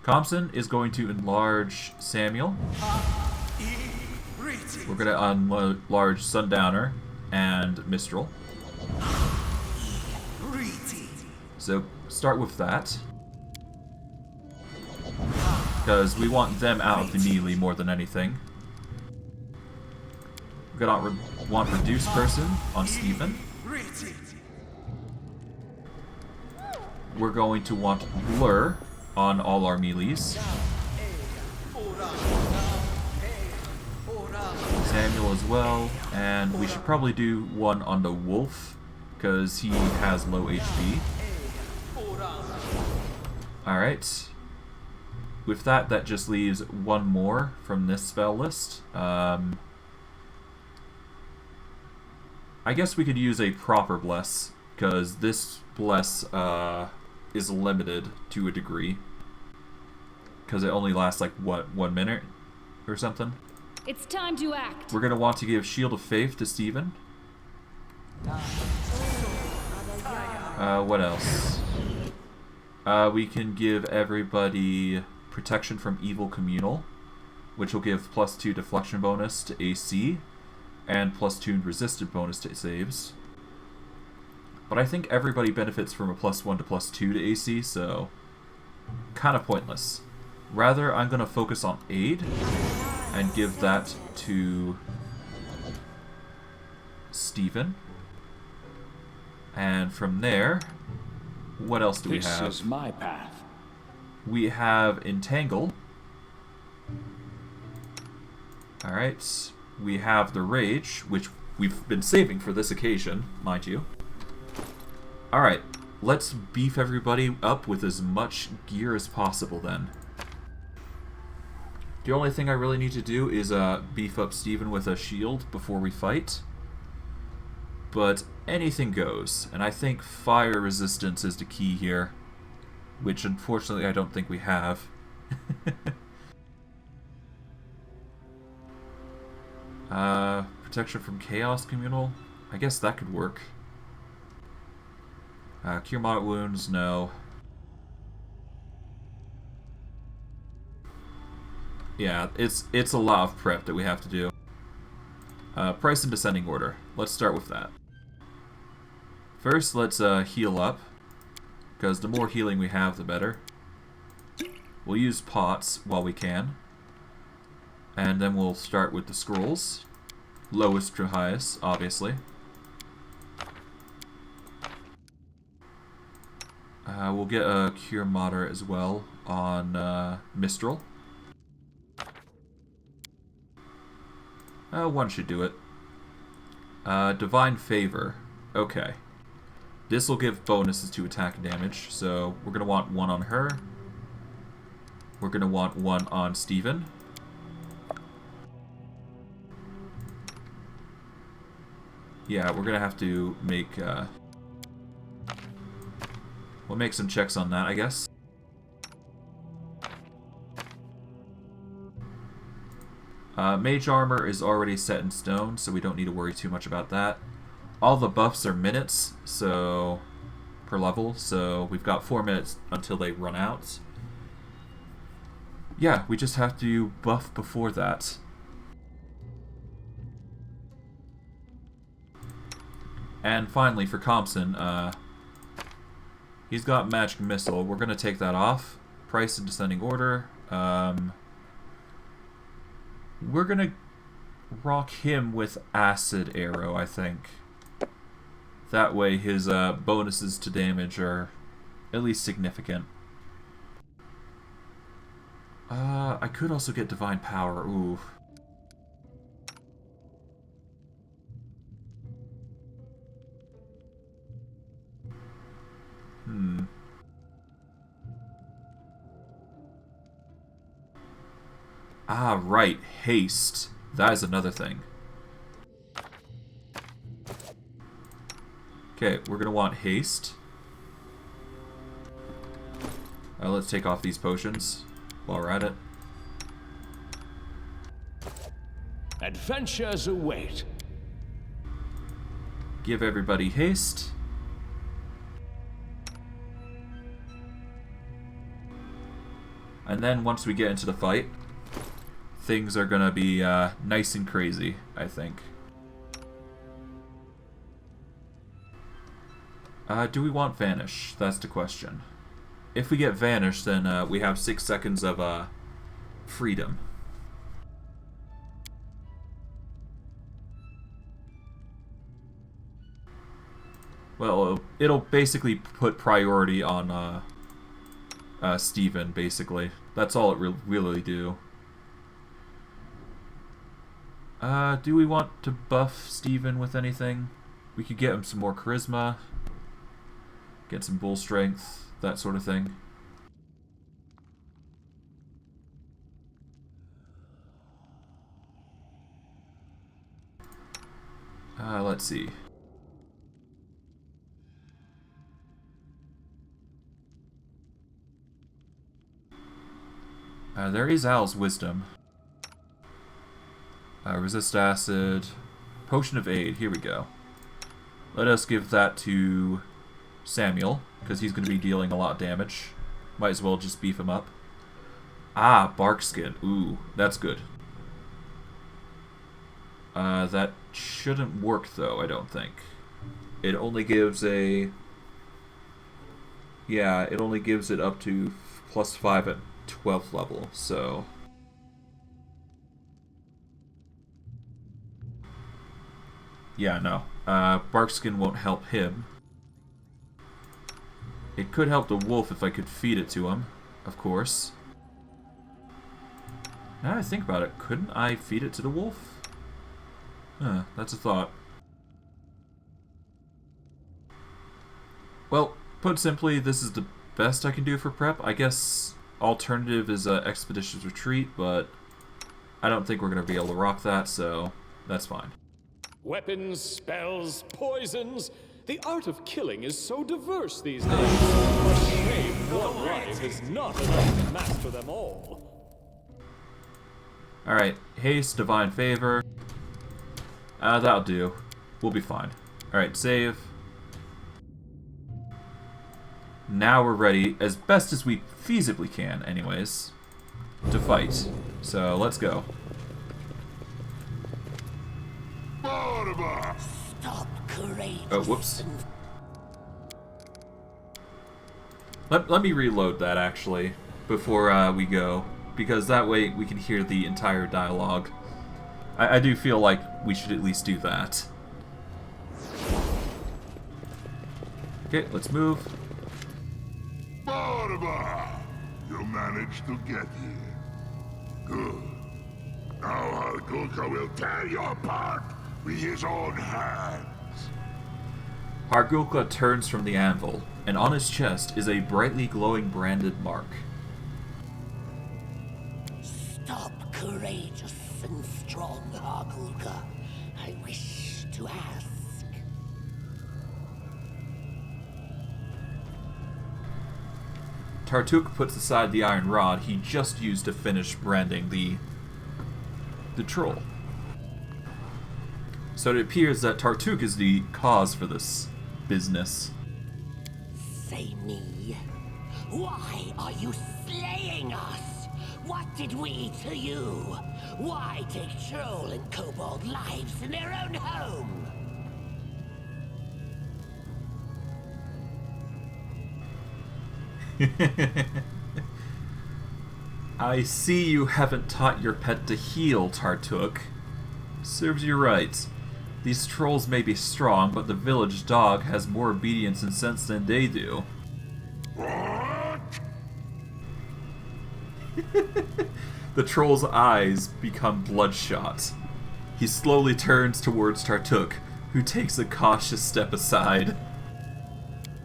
Thompson is going to enlarge Samuel. We're going to enlarge Sundowner and Mistral. So start with that. Because we want them out of the melee more than anything. We're going to want Reduced Person on Steven. We're going to want Blur on all our melees. Samuel as well, and we should probably do one on the Wolf, because he has low HP. Alright. With that, that just leaves one more from this spell list. I guess we could use a proper Bless, because this Bless is limited to a degree. Because it only lasts like, what, 1 minute or something? It's time to act. We're going to want to give Shield of Faith to Steven. What else? We can give everybody Protection from Evil Communal, which will give +2 deflection bonus to AC, and +2 resisted bonus to saves. But I think everybody benefits from a +1 to +2 to AC, so kind of pointless. Rather, I'm going to focus on Aid and give that to Steven. And from there, what else do we have? This is my path. We have Entangle. Alright. We have the Rage, which we've been saving for this occasion, mind you. Alright, let's beef everybody up with as much gear as possible then. The only thing I really need to do is beef up Steven with a shield before we fight. But anything goes, and I think fire resistance is the key here, which unfortunately I don't think we have. Protection from Chaos Communal? I guess that could work. Cure Moderate Wounds? No. Yeah, it's a lot of prep that we have to do. Price in descending order. Let's start with that. First, let's heal up, because the more healing we have, the better. We'll use pots while we can. And then we'll start with the scrolls. Lowest to highest, obviously. We'll get a Cure Moderate as well on Mistral. One should do it. Divine Favor. Okay. This will give bonuses to attack and damage, so we're going to want 1 on her. We're going to want 1 on Steven. Yeah, we're going to have to make... we'll make some checks on that, I guess. Mage armor is already set in stone, so we don't need to worry too much about that. All the buffs are minutes, so per level, so we've got 4 minutes until they run out. Yeah, we just have to buff before that. And finally, for Compson, he's got Magic Missile. We're going to take that off. Price in descending order. We're going to rock him with Acid Arrow, I think. That way his bonuses to damage are at least significant. I could also get Divine Power. Ooh. Ah, right. Haste. That is another thing. Okay, we're gonna want haste. Let's take off these potions while we're at it. Adventures await. Give everybody haste. And then once we get into the fight, things are gonna be nice and crazy, I think. Do we want Vanish? That's the question. If we get Vanish, then we have 6 seconds of freedom. Well, it'll basically put priority on Steven, basically. That's all it really do. Do we want to buff Steven with anything? We could get him some more charisma. Get some bull strength, that sort of thing. Let's see. There is Al's Wisdom. Resist Acid. Potion of Aid, here we go. Let us give that to Samuel, because he's going to be dealing a lot of damage. Might as well just beef him up. Ah, Barkskin. Ooh, that's good. That shouldn't work, though, I don't think. It only gives a... Yeah, it only gives it up to +5 at 12th level, so... Yeah, no. Barkskin won't help him. It could help the wolf if I could feed it to him, of course. Now that I think about it, couldn't I feed it to the wolf? Huh, that's a thought. Well, put simply, this is the best I can do for prep. I guess alternative is Expeditious Retreat, but I don't think we're going to be able to rock that, so that's fine. Weapons, spells, poisons. The art of killing is so diverse these days. What a shame one life is not enough to master them all. Alright, haste, divine favor. That'll do. We'll be fine. Alright, save. Now we're ready, as best as we feasibly can, anyways, to fight. So, let's go. Stop, courageous. Oh, whoops. Let me reload that, actually, before we go, because that way we can hear the entire dialogue. I do feel like we should at least do that. Okay, let's move. Barba! You managed to get here. Good. Now Hargulka will tear you apart with his own hands. Hargulka turns from the anvil, and on his chest is a brightly glowing branded mark. Stop, courageous and strong Hargulka. I wish to ask. Tartuc puts aside the iron rod he just used to finish branding the troll. So it appears that Tartuc is the cause for this business. Say me, why are you slaying us? What did we to you? Why take troll and kobold lives in their own home? I see you haven't taught your pet to heal, Tartuc. Serves you right. These trolls may be strong, but the village dog has more obedience and sense than they do. What? The troll's eyes become bloodshot. He slowly turns towards Tartuc, who takes a cautious step aside.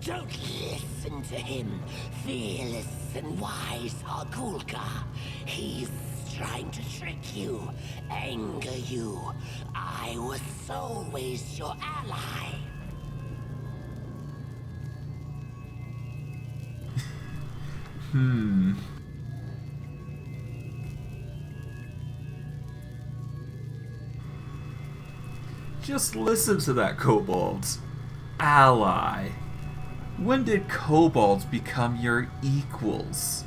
Don't listen to him, fearless and wise Hargulka. He's trying to trick you, anger you. I was always your ally. Just listen to that, kobolds. Ally. When did kobolds become your equals?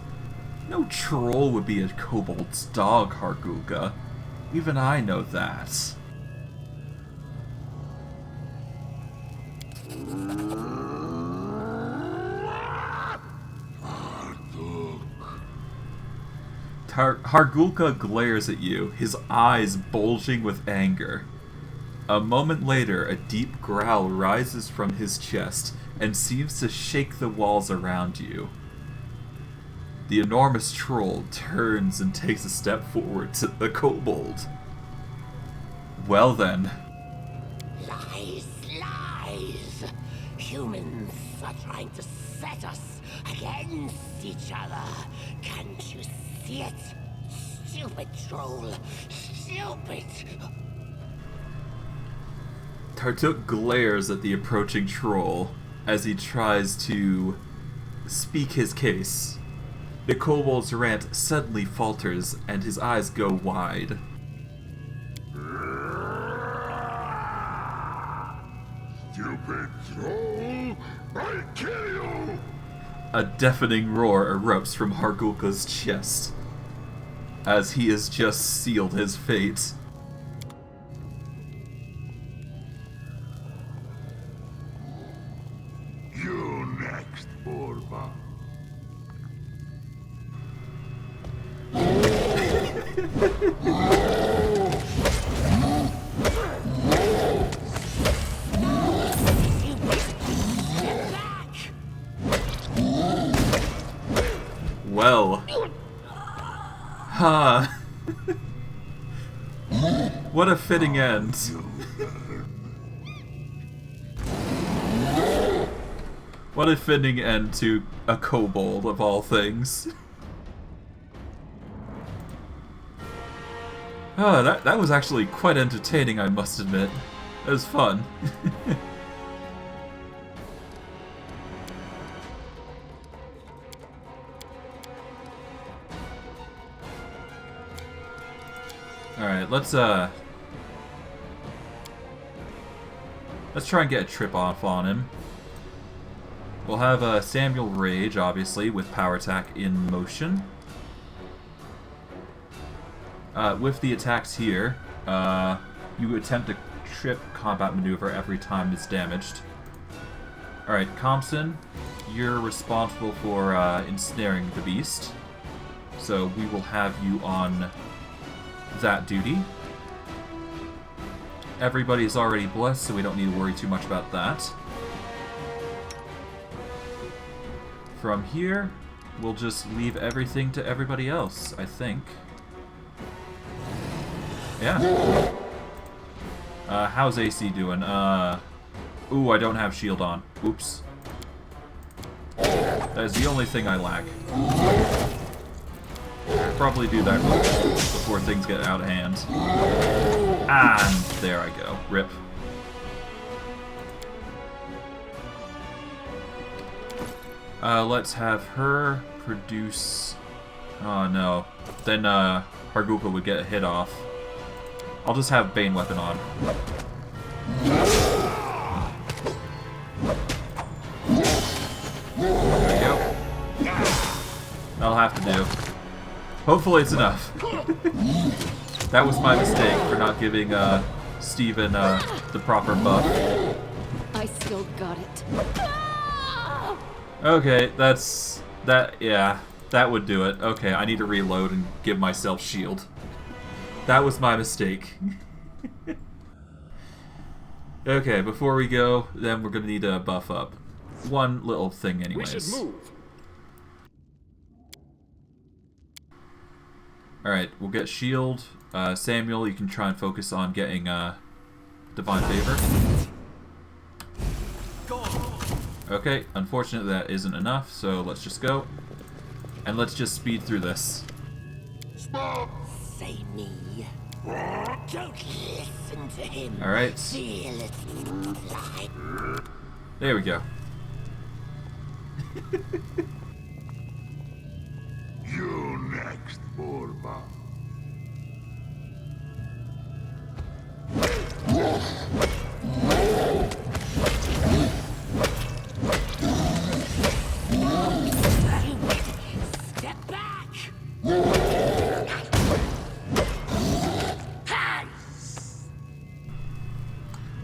No troll would be a kobold's dog, Hargulka. Even I know that. Hargulka glares at you, his eyes bulging with anger. A moment later, a deep growl rises from his chest and seems to shake the walls around you. The enormous troll turns and takes a step forward to the kobold. Well then. Lies, lies! Humans are trying to set us against each other. Can't you see it? Stupid troll! Stupid! Tartuc glares at the approaching troll as he tries to speak his case. The kobold's rant suddenly falters and his eyes go wide. Stupid troll! I kill you! A deafening roar erupts from Hargulka's chest as he has just sealed his fate. You next, Orba. Well. Huh. What a fitting end. What a fitting end to a kobold, of all things. Oh, that was actually quite entertaining, I must admit. It was fun. Alright, let's try and get a trip off on him. We'll have Samuel Rage, obviously, with power attack in motion. With the attacks here, you attempt a trip combat maneuver every time it's damaged. Alright, Compson, you're responsible for ensnaring the beast. So we will have you on that duty. Everybody's already blessed, so we don't need to worry too much about that. From here, we'll just leave everything to everybody else, I think. Yeah. How's AC doing? Ooh, I don't have shield on. Oops. That is the only thing I lack. Probably do that before things get out of hand. And there I go. Rip. Let's have her produce... Oh no. Then Hargulka would get a hit off. I'll just have Bane weapon on. There we go. That'll have to do. Hopefully it's enough. That was my mistake for not giving Steven the proper buff. I still got it. Okay, yeah, that would do it. Okay, I need to reload and give myself shield. That was my mistake. Okay, before we go, then we're gonna need to buff up. One little thing anyways. We should move. Alright, we'll get shield. Samuel, you can try and focus on getting divine favor. Okay, unfortunately that isn't enough, so let's just go. And let's just speed through this. Say me. Don't listen to him. Alright. Feel it like... There we go. You next, Borba. Step back!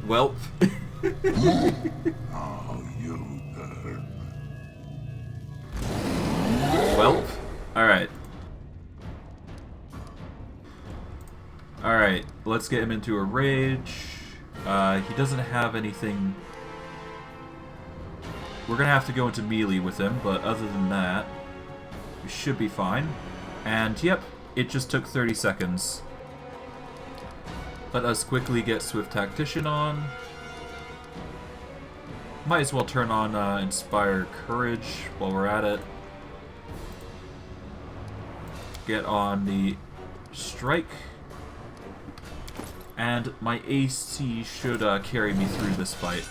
Welp. Oh, you girl. Welp. Alright. Alright, let's get him into a rage. He doesn't have anything... We're gonna have to go into melee with him, but other than that, we should be fine. And yep, it just took 30 seconds. Let us quickly get Swift Tactician on. Might as well turn on Inspire Courage while we're at it. Get on the Strike. And my AC should carry me through this fight.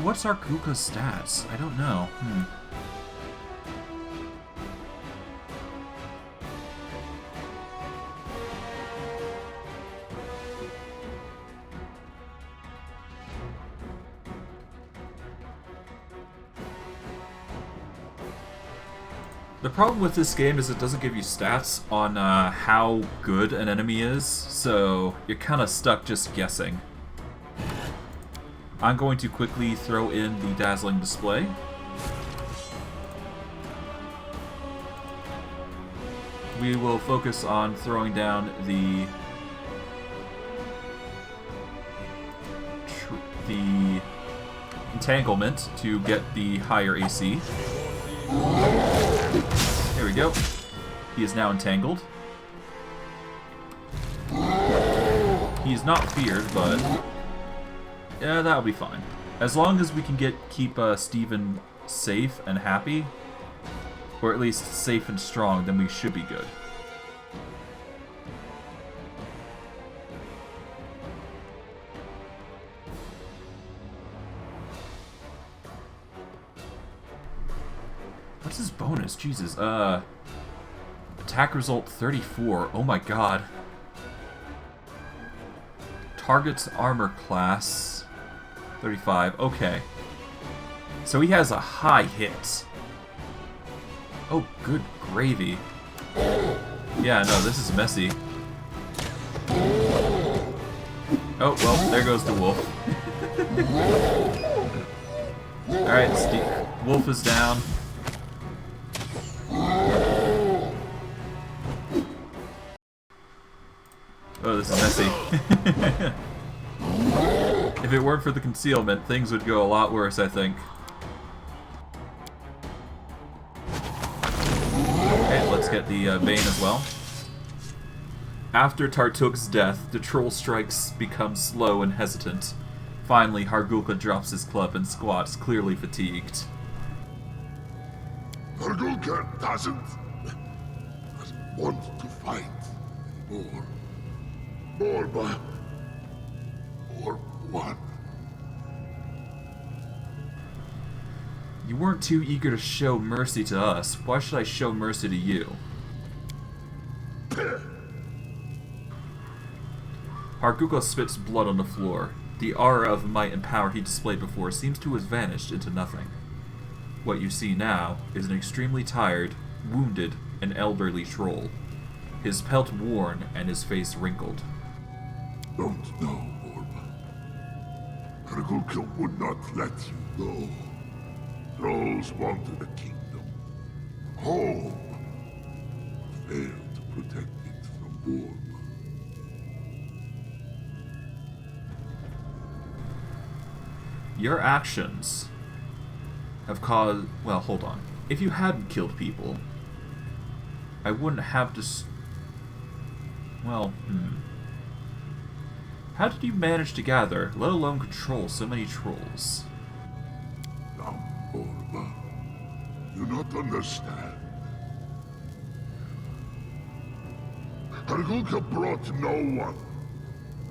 What's Hargulka's stats? I don't know. The problem with this game is it doesn't give you stats on how good an enemy is, so you're kind of stuck just guessing. I'm going to quickly throw in the Dazzling Display. We will focus on throwing down the Entanglement to get the higher AC. There we go. He is now entangled. He is not feared, but yeah, that'll be fine. As long as we can keep Steven safe and happy, or at least safe and strong, then we should be good. What's his bonus? Jesus. Attack result 34. Oh my god. Target's armor class 35. Okay. So he has a high hit. Oh, good gravy. Yeah, no, this is messy. Oh, well, there goes the wolf. Alright, wolf is down. Oh, this is messy. If it weren't for the concealment, things would go a lot worse, I think. let's get the Bane as well. After Tartuk's death, the troll strikes become slow and hesitant. Finally, Hargulka drops his club and squats, clearly fatigued. Hargulka doesn't want to fight anymore. Borba. Or what? You weren't too eager to show mercy to us. Why should I show mercy to you? Hargulka spits blood on the floor. The aura of might and power he displayed before seems to have vanished into nothing. What you see now is an extremely tired, wounded, and elderly troll. His pelt worn and his face wrinkled. Don't know, Borba. Hargulka would not let you go. Trolls wanted a kingdom. Home. Failed to protect it from Borba. Your actions have caused... Well, hold on. If you hadn't killed people, I wouldn't have to... How did you manage to gather, let alone control, so many trolls? Now, Borba, you not understand. Hargulka brought no one.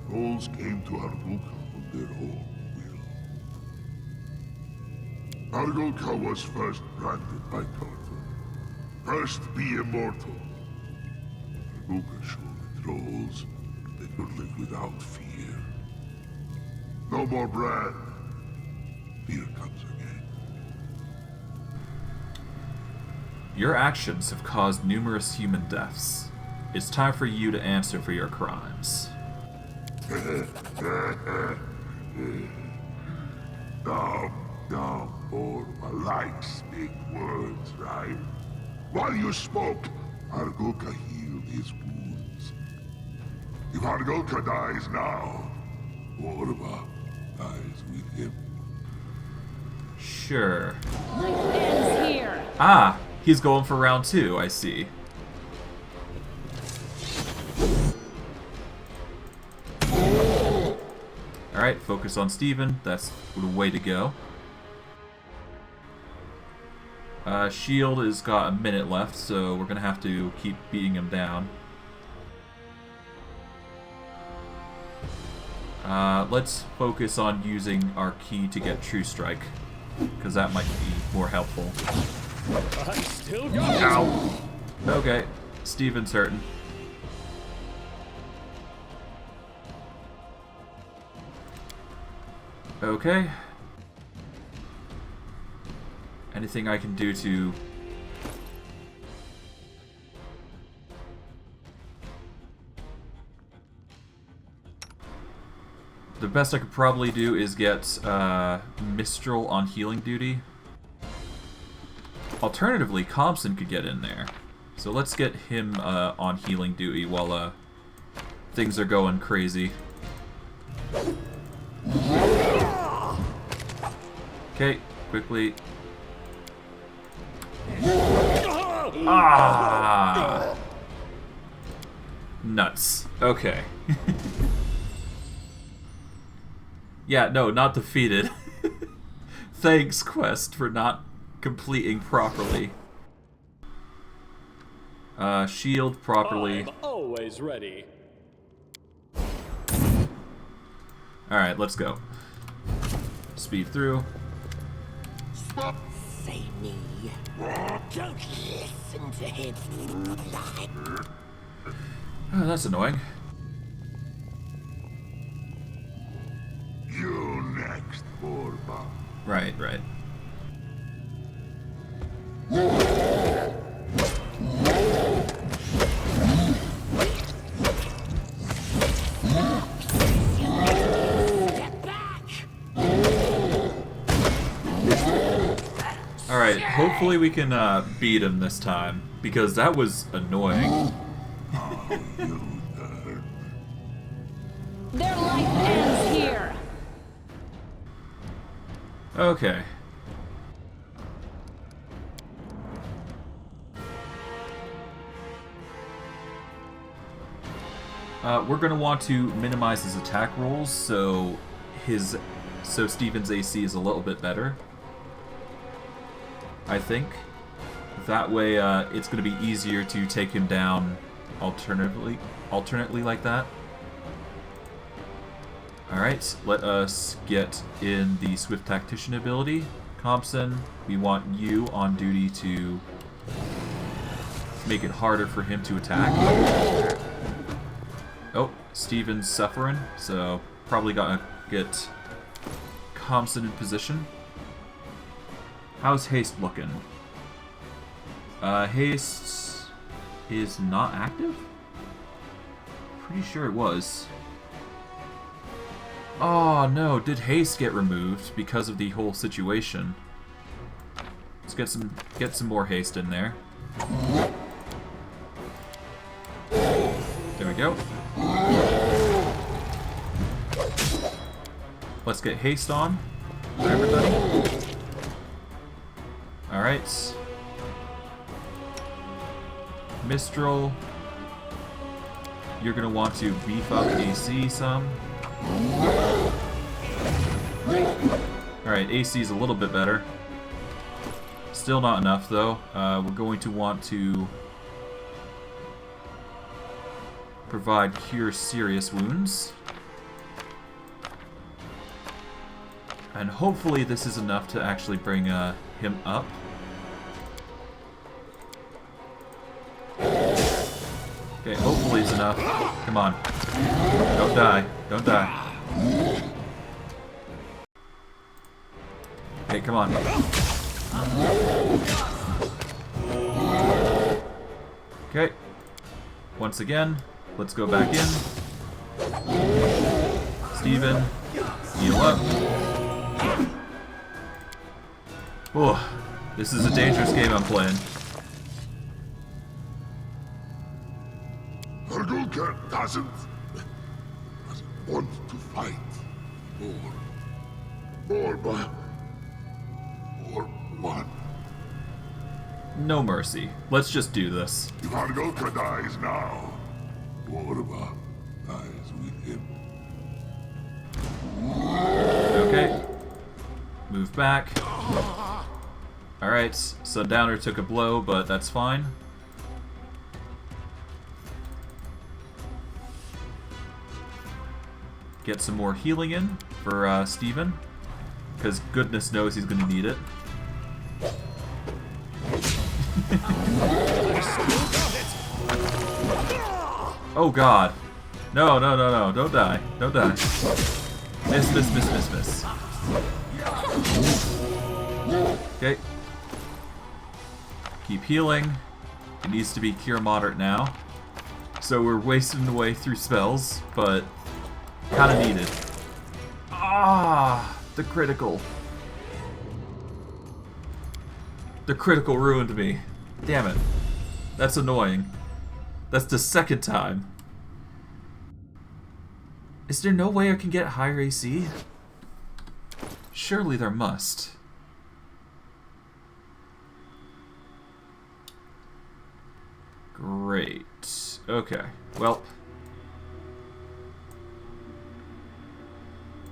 Trolls came to Hargulka on their own will. Hargulka was first branded by Tartu. First be immortal. Hargulka showed the trolls they could live without fear. No more brand. Fear comes again. Your actions have caused numerous human deaths. It's time for you to answer for your crimes. Dumb, Borba likes big words, right? While you spoke, Hargulka healed his wounds. If Hargulka dies now, Borba dies with him. Sure. Ends here. Ah, he's going for round 2, I see. Alright, focus on Steven. That's the way to go. Shield has got a minute left, so we're gonna have to keep beating him down. Let's focus on using our key to get True Strike, because that might be more helpful. I still got it. Okay, Steven's hurting. Okay. Anything I can do to... The best I could probably do is get Mistral on healing duty. Alternatively, Compson could get in there. So let's get him on healing duty while things are going crazy. Okay, quickly. Ah! Nuts. Okay. Yeah, no, not defeated. Thanks, Quest, for not completing properly. Shield properly. I'm always ready. Alright, let's go. Speed through. Say me. Don't listen to him. Oh, that's annoying. You next, Borba. Right. Alright, hopefully we can beat him this time, because that was annoying. Their life ends here. Okay. We're going to want to minimize his attack rolls so Stephen's AC is a little bit better. I think. That way it's going to be easier to take him down alternately like that. Alright, let us get in the Swift Tactician ability. Compson, we want you on duty to make it harder for him to attack. Oh, Stephen's suffering, so probably gotta get Compson in position. How's haste looking? Haste is not active? Pretty sure it was. Oh no, did haste get removed because of the whole situation? Let's get some more haste in there. There we go. Let's get haste on for everybody. Alright. Mistral. You're gonna want to beef up AC some. Alright, AC is a little bit better. Still not enough though. We're going to want to provide cure serious wounds. And hopefully this is enough to actually bring him up. Okay, hopefully it's enough. Come on. Don't die. Don't die. Okay, come on. Okay. Once again, let's go back in. Stephen, heal up. Oh, this is a dangerous game I'm playing. Hargulka doesn't want to fight more one. No mercy. Let's just do this. If Hargulka dies now, Borba dies with him. Okay. Move back. Alright, Sundowner took a blow, but that's fine. Get some more healing in for Stephen, because goodness knows he's going to need it. Oh god. No, no, no, no. Don't die. Don't die. Miss, miss, miss, miss, miss. Okay. Keep healing. It needs to be cure moderate now. So we're wasting away through spells, but kind of needed. Ah, the critical. The critical ruined me. Damn it. That's annoying. That's the second time. Is there no way I can get higher AC? Surely there must. Great. Okay. Well,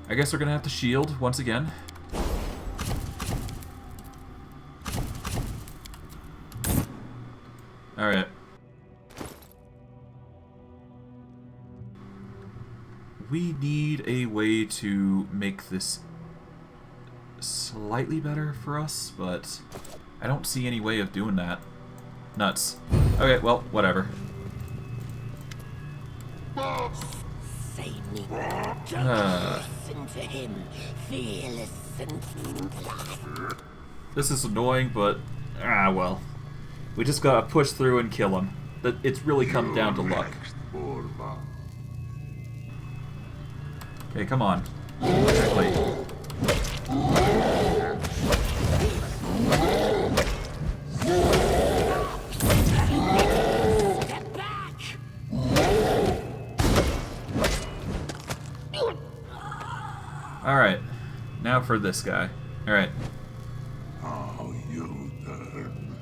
I guess we're gonna have to shield once again. Alright. We need a way to make this slightly better for us, but I don't see any way of doing that. Nuts. Okay, well, whatever. Say me. Don't listen to him. Fearless and This is annoying, but well. We just gotta push through and kill him. It's really come down to luck. Borba. Okay, come on. Quickly. Step back. Alright. Now for this guy. Alright. Now you turn.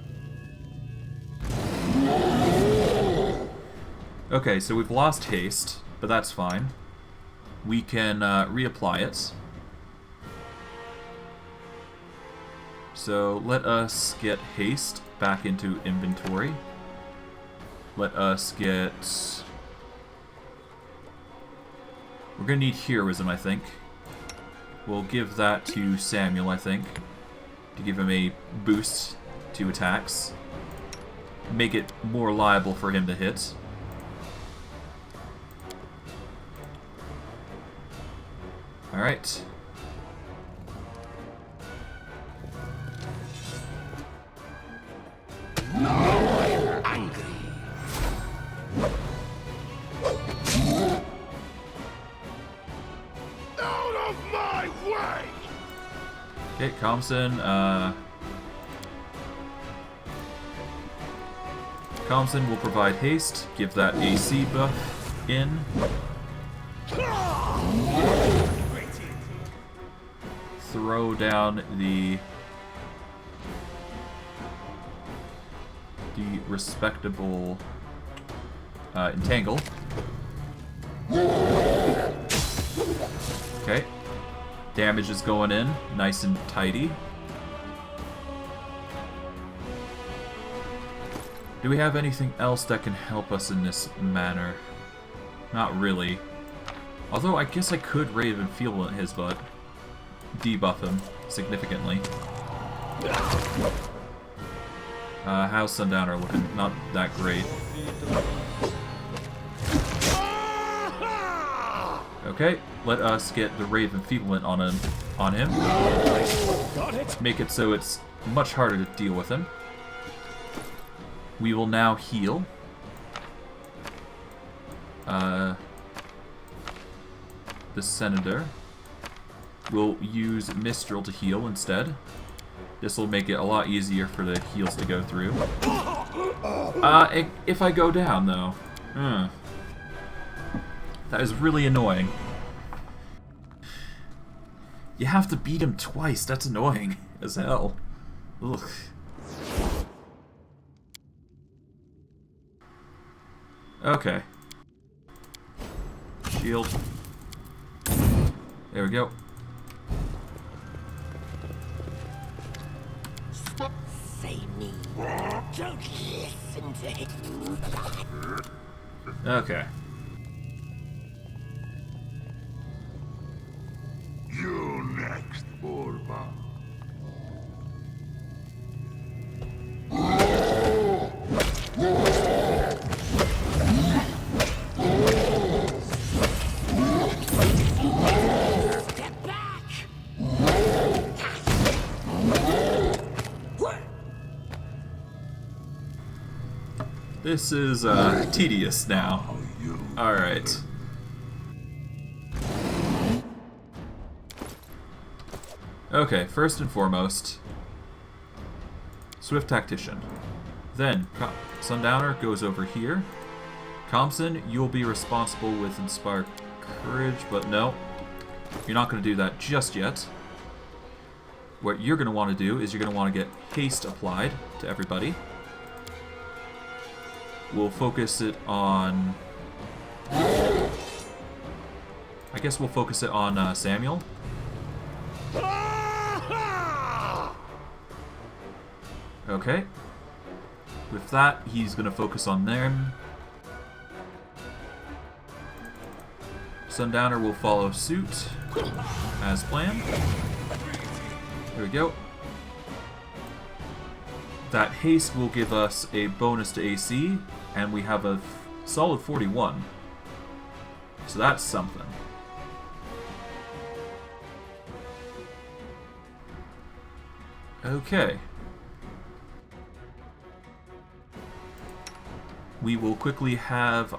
Okay, so we've lost haste, but that's fine. We can reapply it. So let us get haste back into inventory. Let us get... We're going to need heroism, I think. We'll give that to Samuel, I think, to give him a boost to attacks. Make it more liable for him to hit. Alright. Angry. Out of my way! Okay, Comson, Comson will provide haste, give that AC buff in. Throw down the respectable entangle. Okay. Damage is going in, nice and tidy. Do we have anything else that can help us in this manner? Not really. Although I guess I could Raven Feel his butt. Debuff him significantly. How's Sundowner looking? Not that great. Okay, let us get the Raven Feeblement on him. Make it so it's much harder to deal with him. We will now heal. The Senator will use Mistral to heal instead. This will make it a lot easier for the heals to go through. If I go down, though. That is really annoying. You have to beat him twice. That's annoying as hell. Ugh. Okay. Shield. There we go. Say me. Don't listen to him. Okay. You next, Borba. Step back. This is tedious now. Alright. Okay, first and foremost, Swift Tactician. Then, Sundowner goes over here. Compson, you'll be responsible with Inspire Courage, but no. You're not going to do that just yet. What you're going to want to do is you're going to want to get Haste applied to everybody. We'll focus it on... I guess we'll focus it on Samuel. Okay. With that, he's going to focus on them. Sundowner will follow suit, as planned. There we go. That haste will give us a bonus to AC, and we have a solid 41. So that's something. Okay. We will quickly have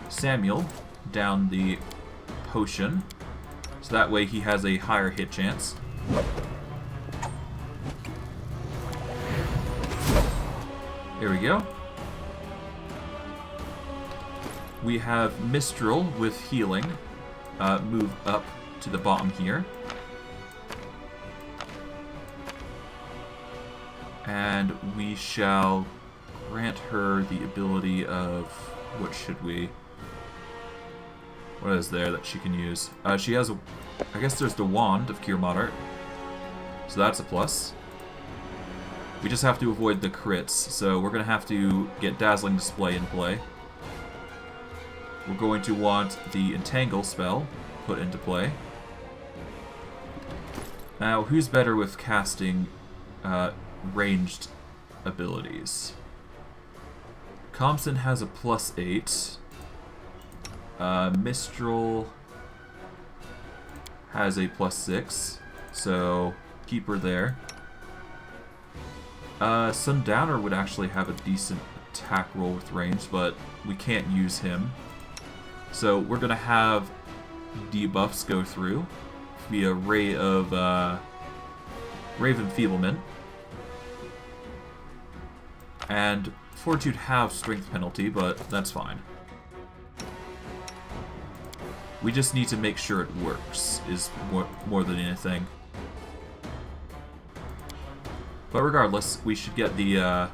Samuel down the potion, so that way he has a higher hit chance. There we go. We have Mistral with healing move up to the bottom here. And we shall grant her the ability of... What should we... What is there that she can use? She has a... I guess there's the Wand of Cure Moderate. So that's a plus. We just have to avoid the crits, so we're going to have to get Dazzling Display in play. We're going to want the Entangle spell put into play. Now, who's better with casting ranged abilities? Compson has a +8. Mistral has a +6, so keep her there. Sundowner would actually have a decent attack roll with range, but we can't use him. So we're going to have debuffs go through via Ray of Enfeeblement. And Fortitude have strength penalty, but that's fine. We just need to make sure it works, is more than anything. But regardless, we should get the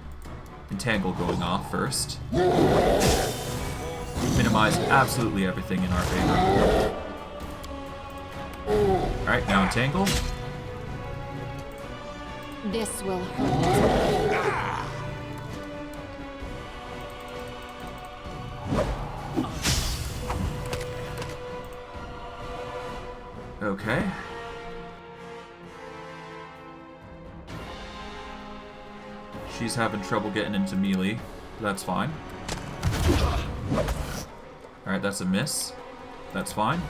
Entangle going off first. Minimize absolutely everything in our favor. Alright, now Entangle. This will hurt. Okay. She's having trouble getting into melee. That's fine. Alright, that's a miss. That's fine.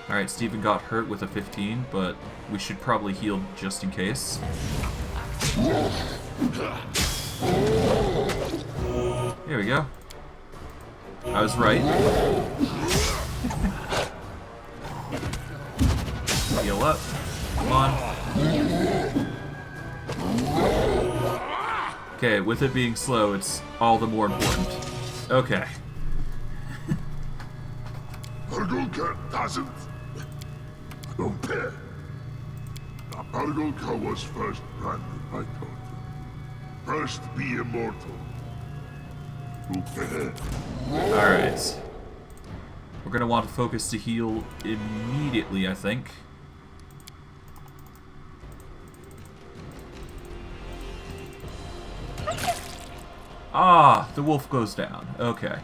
Alright, Steven got hurt with a 15, but we should probably heal just in case. Here we go. I was right. Heal up. Come on. Okay, with it being slow, it's all the more important. Okay. Hargulka doesn't. I don't care. Hargulka was first branded by Tartucio. First be immortal. Alright. We're gonna want to focus to heal immediately, I think. Ah, the wolf goes down. Okay.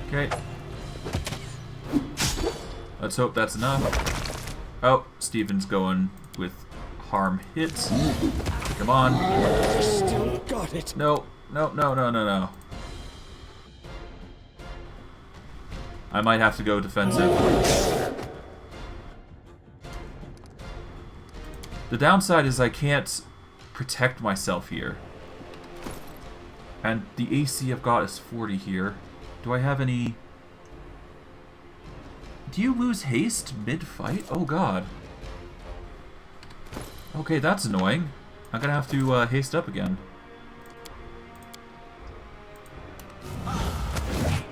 Okay. Let's hope that's enough. Oh, Steven's going with harm hits. Come on. Still got it. No, no, no, no, no, no. I might have to go defensive. The downside is I can't protect myself here. And the AC I've got is 40 here. Do I have any... Do you lose haste mid-fight? Oh god. Okay, that's annoying. I'm gonna have to haste up again.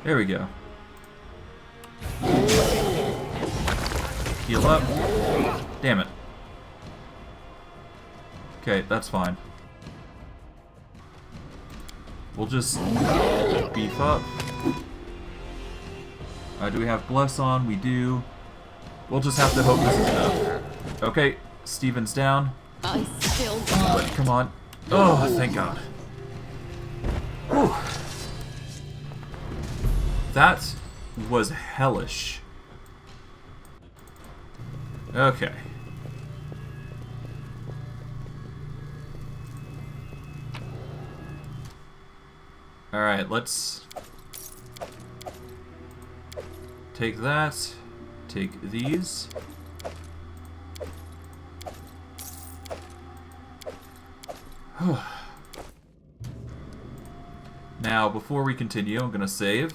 There we go. Heal up. Damn it. Okay, that's fine. We'll just beef up. Do we have Bless on? We do. We'll just have to hope this is enough. Okay, Steven's down. I still But come on. Oh, thank God. Whew. That was hellish. Okay. Alright, let's take that, take these. Now, before we continue, I'm going to save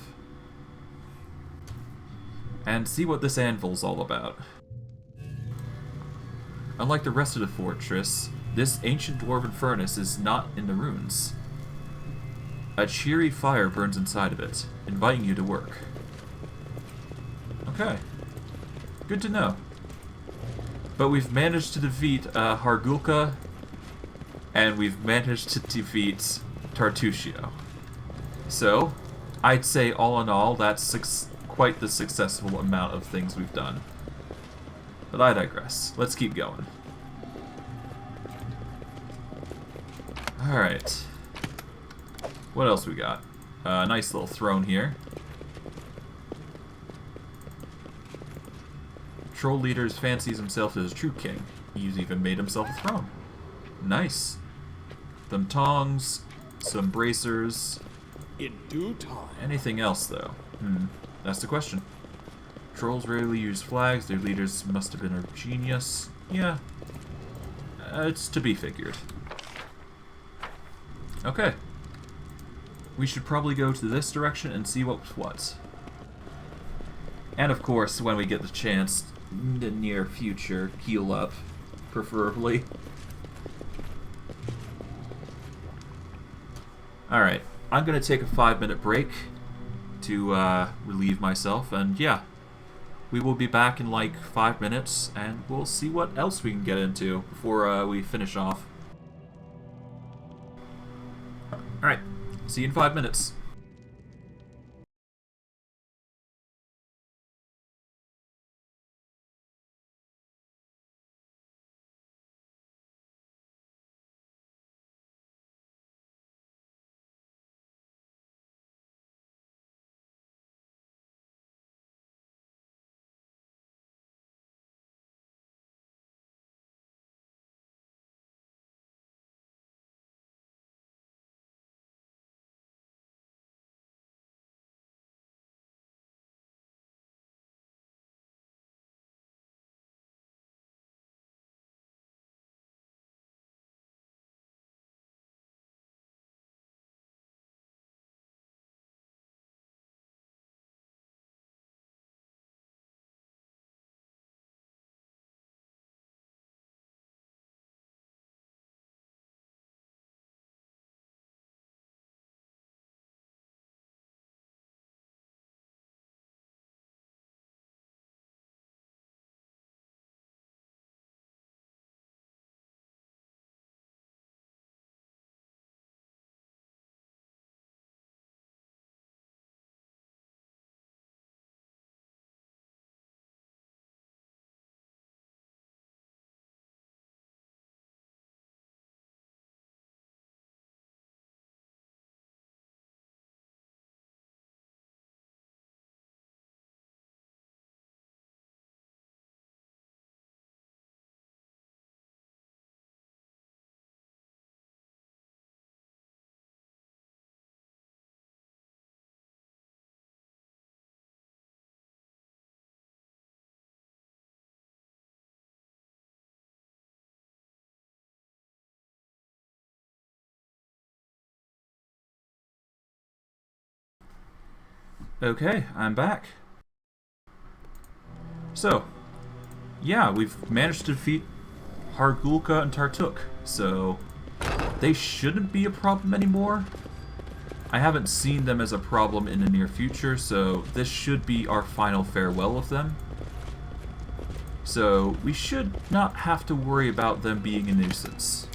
and see what this anvil's all about. Unlike the rest of the fortress, this ancient dwarven furnace is not in the ruins. A cheery fire burns inside of it, inviting you to work. Okay. Good to know. But we've managed to defeat Hargulka, and we've managed to defeat Tartucio. So, I'd say all in all, that's quite the successful amount of things we've done. But I digress. Let's keep going. Alright. What else we got? Nice little throne here. Troll leader fancies himself as a true king. He's even made himself a throne. Nice. Them tongs, some bracers. In due time. Anything else, though? That's the question. Trolls rarely use flags. Their leaders must have been a genius. Yeah. It's to be figured. Okay. We should probably go to this direction and see what's what. And of course, when we get the chance, in the near future, heal up, preferably. Alright, I'm gonna take a 5-minute break to relieve myself, and yeah, we will be back in like 5 minutes, and we'll see what else we can get into before we finish off. Alright, see you in 5 minutes. Okay, I'm back. So, yeah, we've managed to defeat Hargulka and Tartuk, so they shouldn't be a problem anymore. I haven't seen them as a problem in the near future, so this should be our final farewell of them. So we should not have to worry about them being a nuisance.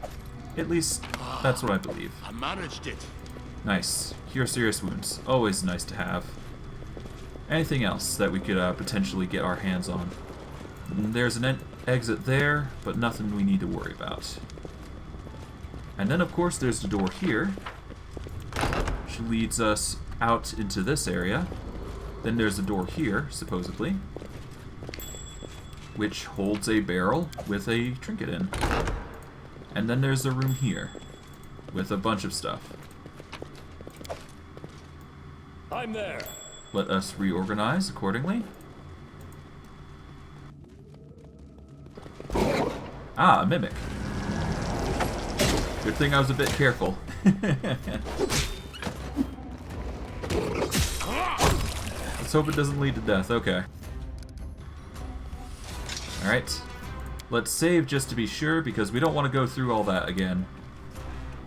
At least, that's what I believe. I managed it. Nice. Cure serious wounds. Always nice to have. Anything else that we could potentially get our hands on? There's an exit there, but nothing we need to worry about. And then, of course, there's the door here, which leads us out into this area. Then there's a door here, supposedly, which holds a barrel with a trinket in. And then there's a room here, with a bunch of stuff. I'm there. Let us reorganize accordingly. Ah, a mimic. Good thing I was a bit careful. Let's hope it doesn't lead to death. Okay. Alright. Let's save just to be sure, because we don't want to go through all that again.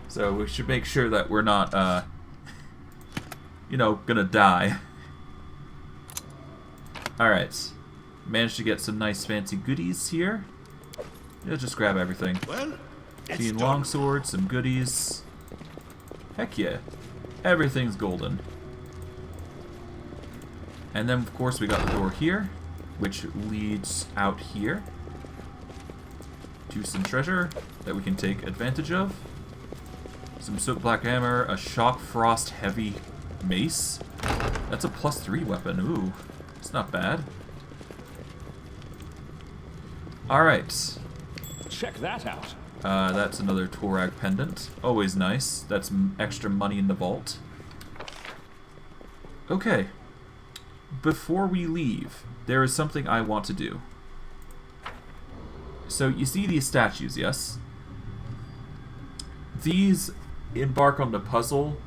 So we should make sure that we're not, you know, gonna die. Alright. Managed to get some nice fancy goodies here. Yeah, just grab everything. Well, Fiend longsword, some goodies. Heck yeah. Everything's golden. And then, of course, we got the door here, which leads out here to some treasure that we can take advantage of. Some soot black hammer, a shock frost heavy mace. That's a +3 weapon. Ooh, it's not bad. Alright. Check that out. That's another Torag pendant. Always nice. That's extra money in the vault. Okay. Before we leave, there is something I want to do. So, you see these statues, yes? These embark on the puzzle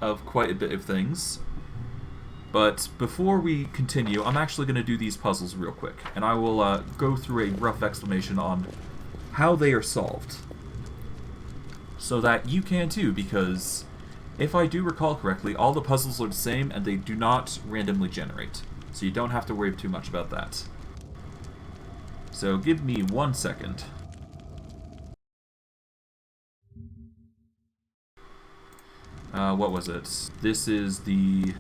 of quite a bit of things. But before we continue, I'm actually going to do these puzzles real quick. And I will go through a rough explanation on how they are solved. So that you can too, because if I do recall correctly, all the puzzles are the same and they do not randomly generate. So you don't have to worry too much about that. So give me 1 second. What was it? This is the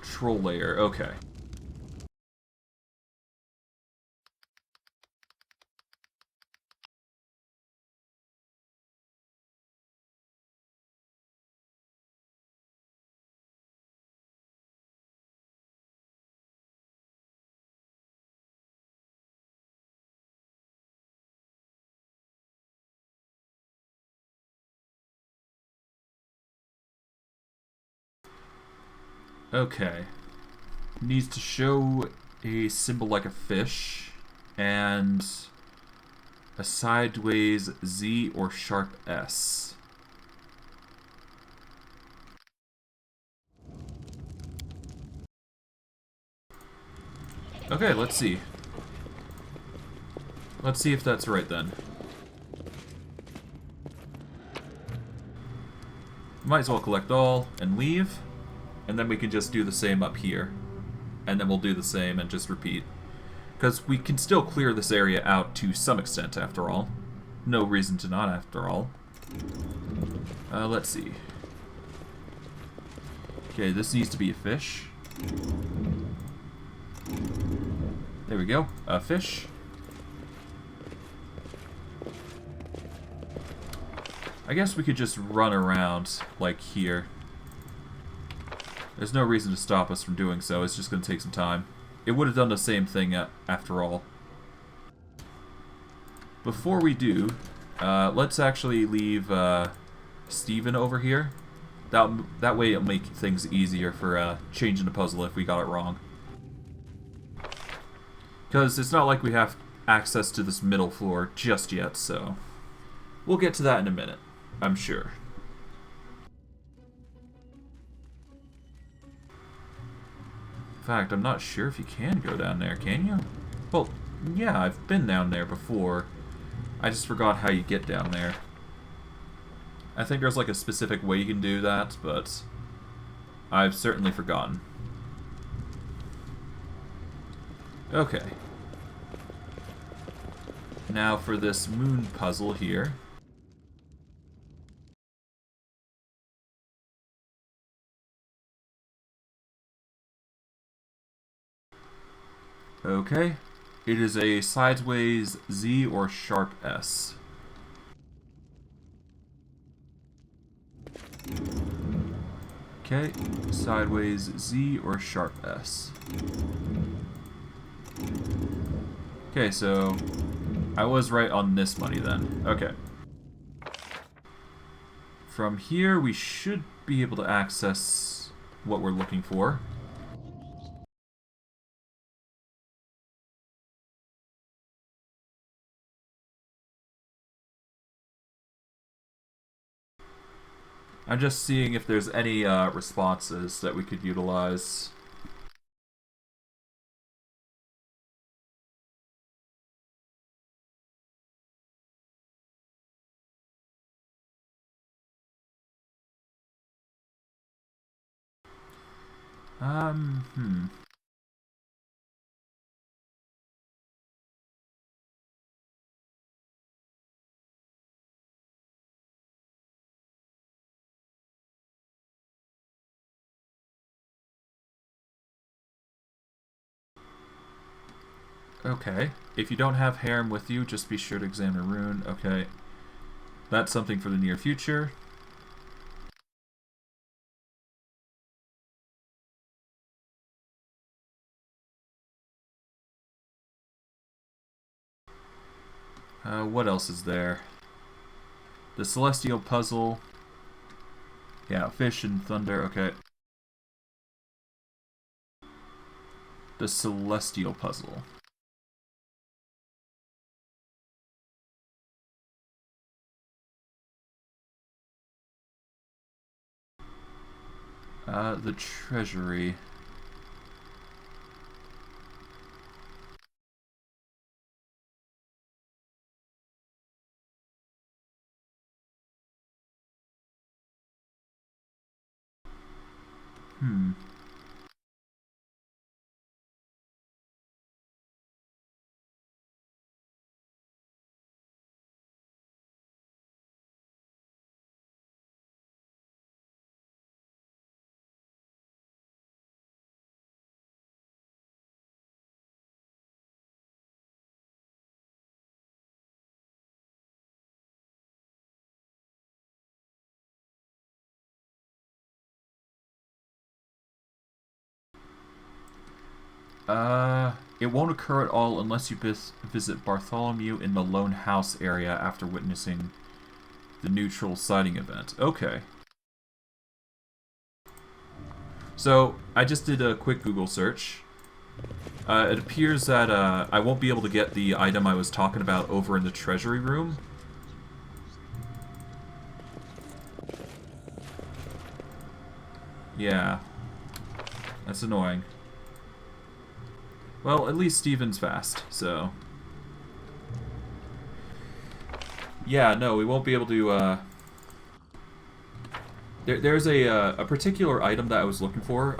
troll layer. Okay. Okay. Needs to show a symbol like a fish and a sideways Z or sharp S. Okay, let's see. Let's see if that's right then. Might as well collect all and leave. And then we can just do the same up here. And then we'll do the same and just repeat. Because we can still clear this area out to some extent, after all. No reason to not, after all. Let's see. Okay, this needs to be a fish. There we go. A fish. I guess we could just run around, like here. There's no reason to stop us from doing so, it's just going to take some time. It would have done the same thing after all. Before we do, let's actually leave Steven over here. That way it'll make things easier for changing the puzzle if we got it wrong. Because it's not like we have access to this middle floor just yet, so we'll get to that in a minute, I'm sure. In fact, I'm not sure if you can go down there, can you? Well, yeah, I've been down there before. I just forgot how you get down there. I think there's like a specific way you can do that, but I've certainly forgotten. Okay. Now for this moon puzzle here. Okay. It is a sideways Z or sharp S. Okay, sideways Z or sharp S. Okay, so I was right on this money then. Okay. From here, we should be able to access what we're looking for. I'm just seeing if there's any responses that we could utilize. Okay. If you don't have harem with you, just be sure to examine a rune. Okay. That's something for the near future. What else is there? The Celestial Puzzle. Yeah, Fish and Thunder, okay. The Celestial Puzzle. The Treasury. It won't occur at all unless you visit Bartholomew in the Lone House area after witnessing the neutral sighting event. Okay. So, I just did a quick Google search. It appears that I won't be able to get the item I was talking about over in the treasury room. Yeah. That's annoying. Well, at least Steven's fast, so... Yeah, no, we won't be able to, There's a particular item that I was looking for.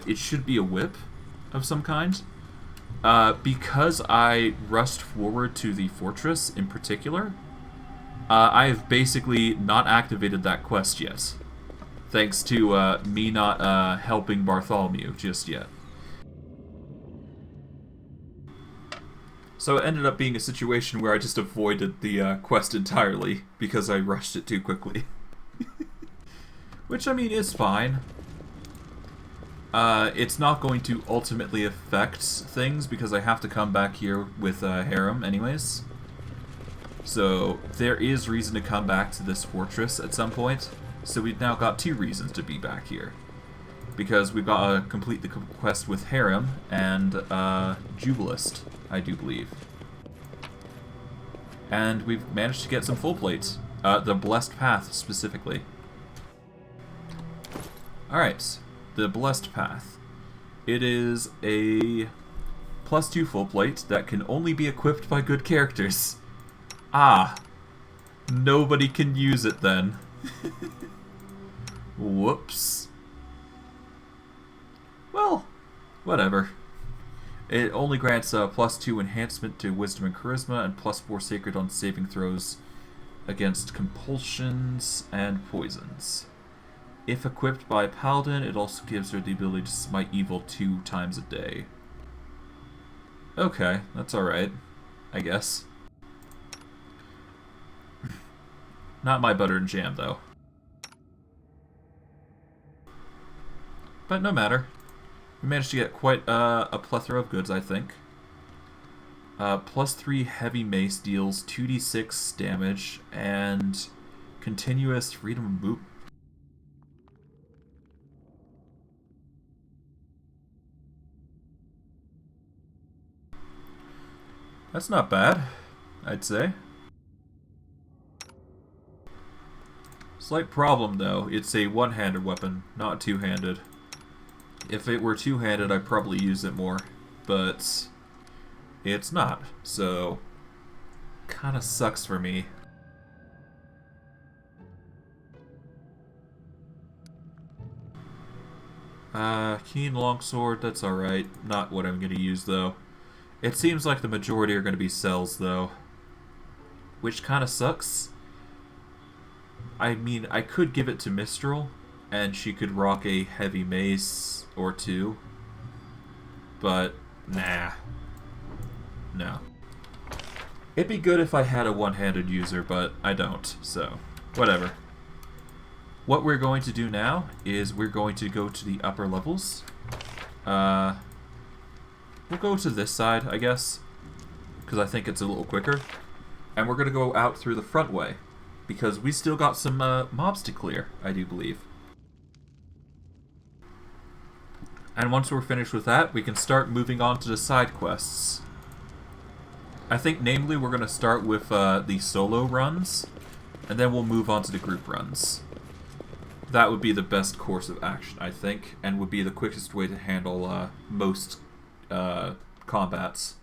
It should be a whip of some kind. Because I rushed forward to the fortress in particular, I have basically not activated that quest yet. Thanks to me not helping Bartholomew just yet. So it ended up being a situation where I just avoided the quest entirely because I rushed it too quickly. Which, I mean, is fine. It's not going to ultimately affect things because I have to come back here with Harem anyways. So there is reason to come back to this fortress at some point. So we've now got 2 reasons to be back here. Because we've got to complete the quest with Harem and Jubilist, I do believe. And we've managed to get some full plates. The Blessed Path, specifically. Alright, the Blessed Path. It is a +2 full plate that can only be equipped by good characters. Ah, nobody can use it then. Whoops. Well, whatever. It only grants a +2 enhancement to Wisdom and Charisma and +4 Sacred on saving throws against compulsions and poisons. If equipped by a paladin, it also gives her the ability to smite evil 2 times a day. Okay, that's alright, I guess. Not my butter and jam, though. But no matter. We managed to get quite a plethora of goods, I think. +3 heavy mace deals 2d6 damage and continuous freedom of movement. That's not bad, I'd say. Slight problem, though. It's a one-handed weapon, not two-handed. If it were two-handed, I'd probably use it more. But it's not, so kinda sucks for me. Keen longsword, that's alright. Not what I'm gonna use, though. It seems like the majority are gonna be cells, though. Which kinda sucks. I mean, I could give it to Mistral, and she could rock a heavy mace or 2. But, nah. It'd be good if I had a one-handed user, but I don't, so whatever. What we're going to do now is we're going to go to the upper levels. We'll go to this side, I guess, because I think it's a little quicker. And we're going to go out through the front way, because we still got some mobs to clear, I do believe. And once we're finished with that, we can start moving on to the side quests. I think, namely, we're going to start with the solo runs, and then we'll move on to the group runs. That would be the best course of action, I think, and would be the quickest way to handle most combats.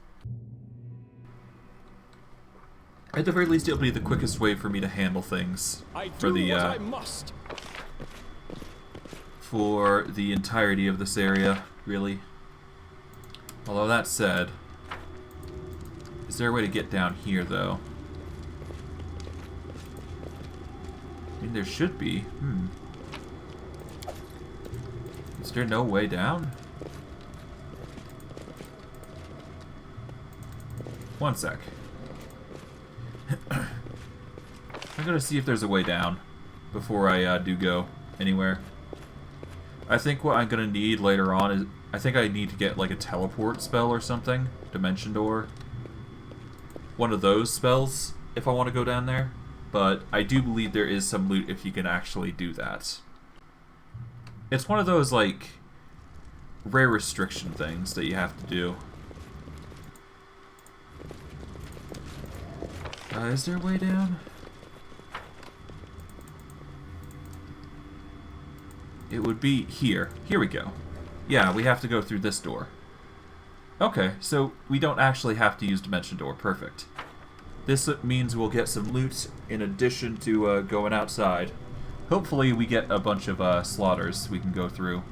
At the very least, it'll be the quickest way for me to handle things for the entirety of this area, really. Although that said, is there a way to get down here, though? I mean, there should be. Is there no way down? One sec. I'm gonna see if there's a way down before I do go anywhere. I think what I'm gonna need later on is, I think I need to get like a teleport spell or something. Dimension door. One of those spells if I want to go down there. But I do believe there is some loot if you can actually do that. It's one of those like rare restriction things that you have to do. Is there a way down? It would be here. Here we go. Yeah, we have to go through this door. Okay, so we don't actually have to use Dimension Door. Perfect. This means we'll get some loot in addition to going outside. Hopefully we get a bunch of slaughters we can go through.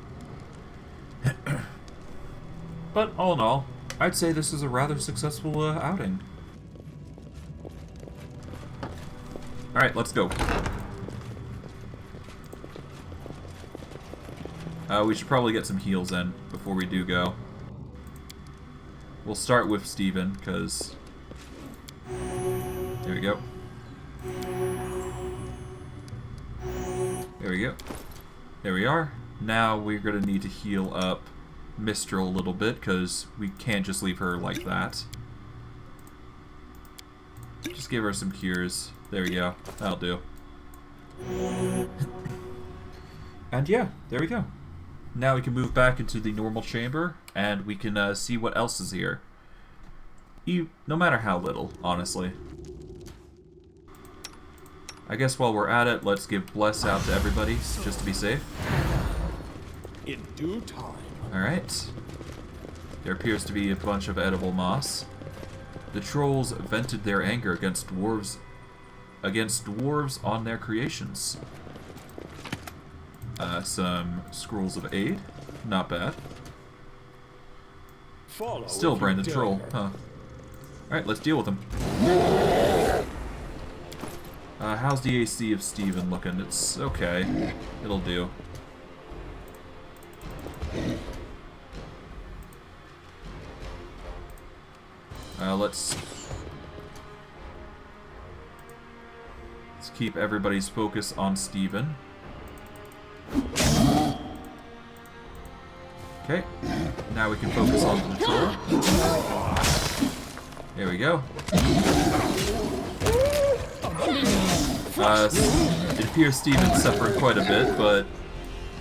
But all in all, I'd say this is a rather successful outing. Alright, let's go. We should probably get some heals in before we do go. We'll start with Steven, because... There we go. There we go. There we are. Now we're going to need to heal up Mistral a little bit, because we can't just leave her like that. Just give her some cures. There we go. That'll do. And yeah, there we go. Now we can move back into the normal chamber, and we can see what else is here. No matter how little, honestly. I guess while we're at it, let's give Bless out to everybody, just to be safe. In due time. Alright. There appears to be a bunch of edible moss. The trolls vented their anger against dwarves on their creations. Some scrolls of aid. Not bad. Still branded troll, huh? Alright, let's deal with him. How's the AC of Steven looking? It's okay. It'll do. Let's keep everybody's focus on Steven. Okay, now we can focus on the troll. There we go. It appears Steven's suffering quite a bit, but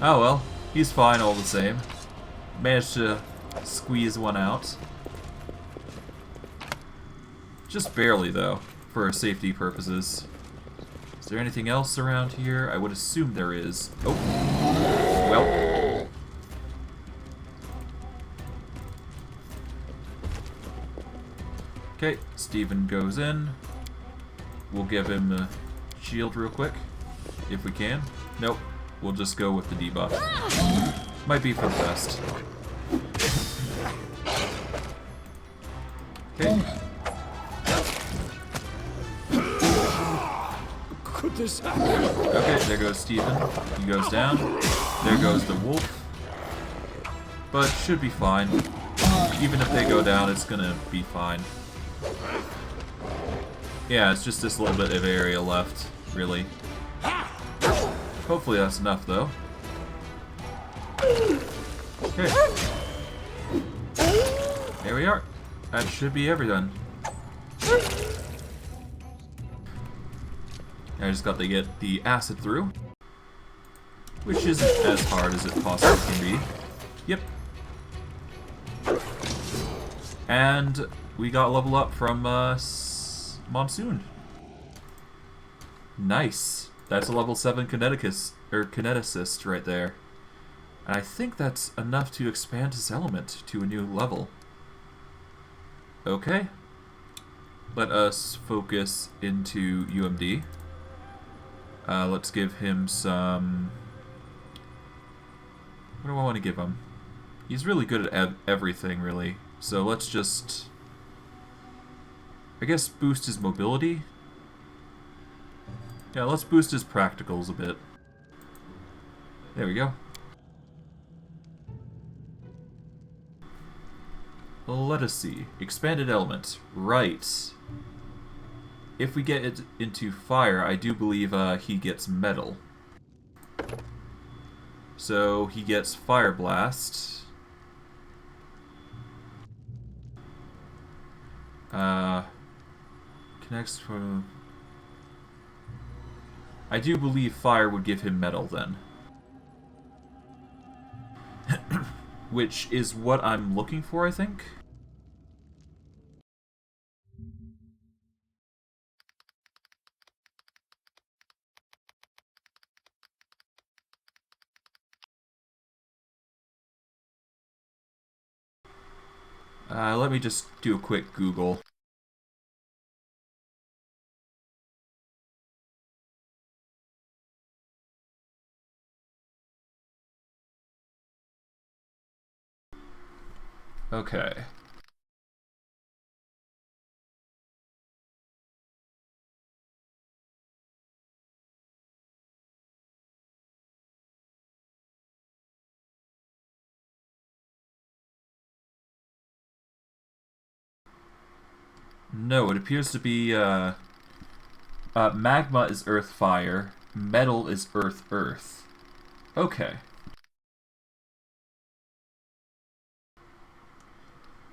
oh well, he's fine all the same. Managed to squeeze one out. Just barely, though, for safety purposes. Is there anything else around here? I would assume there is. Oh. Well. Okay, Steven goes in. We'll give him a shield real quick, if we can. Nope, we'll just go with the debuff. Might be for the best. Okay. Could this happen? Okay, there goes Steven. He goes down. There goes the wolf. But should be fine. Even if they go down, it's gonna be fine. Yeah, it's just this little bit of area left, really. Hopefully that's enough, though. Okay. There we are. That should be everything. I just got to get the acid through, which isn't as hard as it possibly can be. Yep. And we got level up from Monsoon. Nice. That's a level 7 kineticist right there. And I think that's enough to expand his element to a new level. Okay. Let us focus into UMD. Let's give him some... What do I want to give him? He's really good at everything, really. So let's just... I guess boost his mobility? Yeah, let's boost his practicals a bit. There we go. Let us see. Expanded element. Right. If we get it into fire, I do believe he gets metal. So he gets Fire Blast. Connects from... I do believe fire would give him metal then. Which is what I'm looking for, I think. Let me just do a quick Google. Okay. No, it appears to be, magma is earth fire, metal is earth earth. Okay.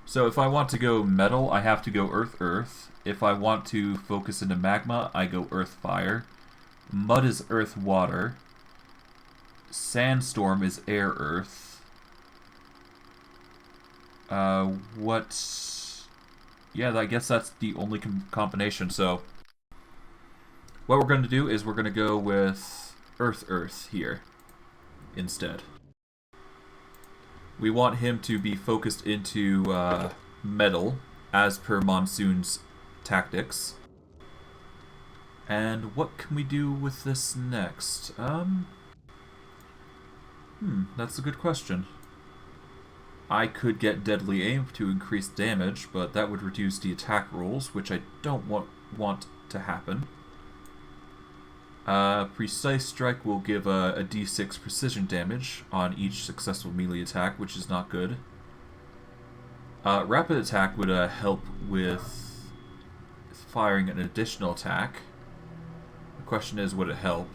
So if I want to go metal, I have to go earth earth. If I want to focus into magma, I go earth fire. Mud is earth water. Sandstorm is air earth. Yeah, I guess that's the only combination. So what we're going to do is we're going to go with earth earth here instead. We want him to be focused into metal, as per Monsoon's tactics. And what can we do with this next? That's a good question. I could get Deadly Aim to increase damage, but that would reduce the attack rolls, which I don't want to happen. Precise Strike will give a d6 precision damage on each successful melee attack, which is not good. Rapid Attack would help with firing an additional attack. The question is, would it help?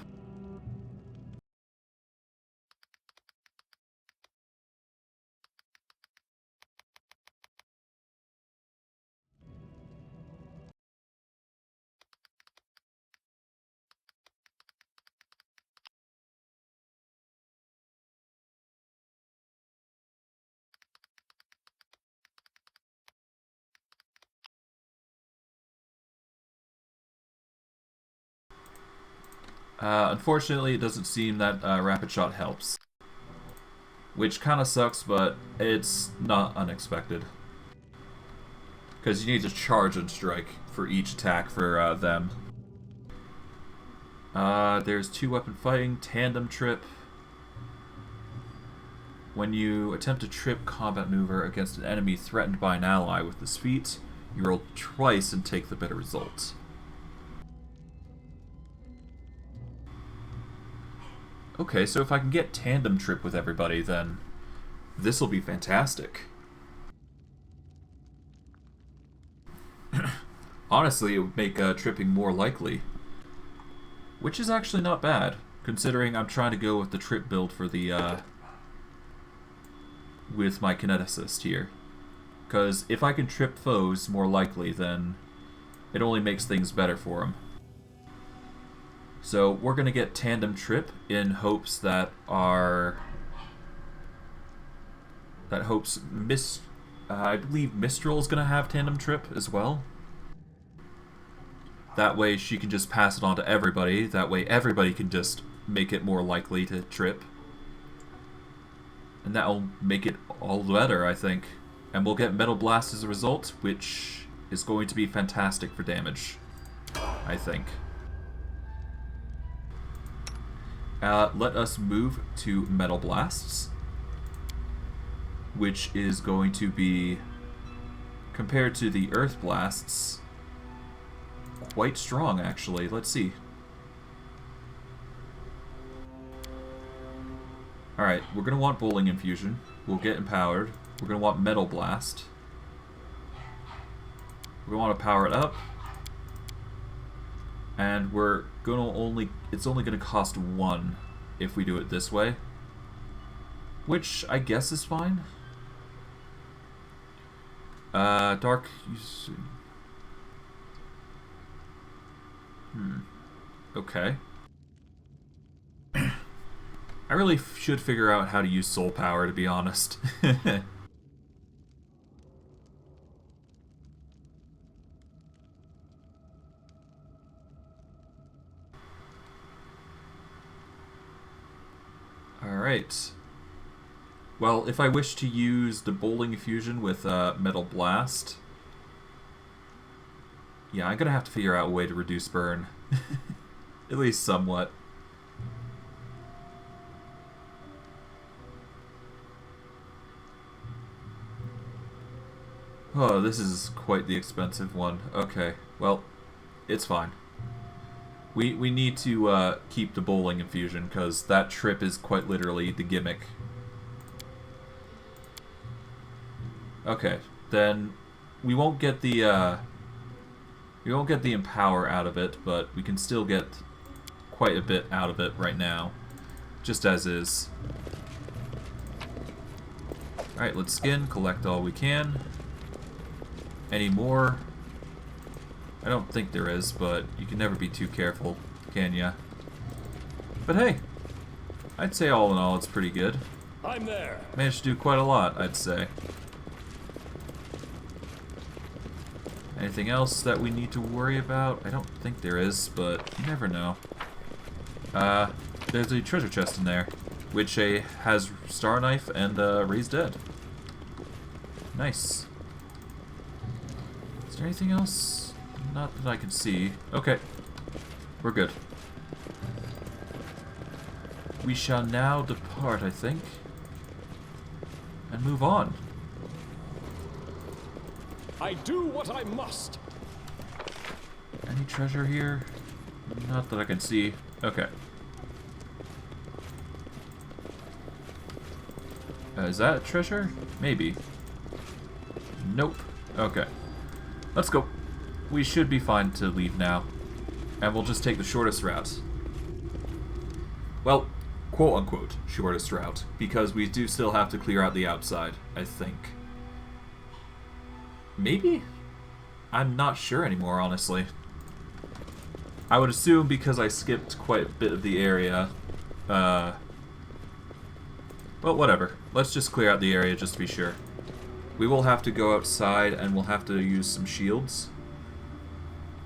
Unfortunately, it doesn't seem that Rapid Shot helps. Which kind of sucks, but it's not unexpected. Because you need to charge and strike for each attack for them. There's 2-weapon fighting, tandem trip. When you attempt to trip combat maneuver against an enemy threatened by an ally with this feat, you roll twice and take the better result. Okay, so if I can get tandem trip with everybody, then this will be fantastic. Honestly, it would make tripping more likely. Which is actually not bad, considering I'm trying to go with the trip build for the, with my kineticist here. Because if I can trip foes more likely, then it only makes things better for them. So we're going to get tandem trip in hopes that our... I believe Mistral is going to have tandem trip as well. That way she can just pass it on to everybody. That way everybody can just make it more likely to trip. And that'll make it all better, I think. And we'll get Metal Blast as a result, which is going to be fantastic for damage, I think. Let us move to Metal Blasts, which is going to be, compared to the Earth Blasts, quite strong, actually. Let's see. Alright, we're going to want Bowling Infusion. We'll get empowered. We're going to want Metal Blast. We want to power it up. And we're going to only... It's only going to cost 1 if we do it this way. Which I guess is fine. Dark... Okay. I really should figure out how to use soul power, to be honest. Alright. Well, if I wish to use the Bowling Infusion with Metal Blast... Yeah, I'm gonna have to figure out a way to reduce burn. At least somewhat. Oh, this is quite the expensive one. Okay, well, it's fine. We need to keep the Bowling Infusion, because that trip is quite literally the gimmick. Okay, then we won't get the Empower out of it, but we can still get quite a bit out of it right now, just as is. Alright, let's skin, collect all we can. Any more? I don't think there is, but you can never be too careful, can ya? But hey, I'd say all in all it's pretty good. I'm there. Managed to do quite a lot, I'd say. Anything else that we need to worry about? I don't think there is, but you never know. There's a treasure chest in there, which has Star Knife and Raised Dead. Nice. Is there anything else? Not that I can see. Okay. We're good. We shall now depart, I think, and move on. I do what I must. Any treasure here? Not that I can see. Okay. Is that a treasure? Maybe. Nope. Okay. Let's go. We should be fine to leave now. And we'll just take the shortest route. Well, quote-unquote shortest route. Because we do still have to clear out the outside, I think. Maybe? I'm not sure anymore, honestly. I would assume because I skipped quite a bit of the area. Well, whatever. Let's just clear out the area just to be sure. We will have to go outside and we'll have to use some shields.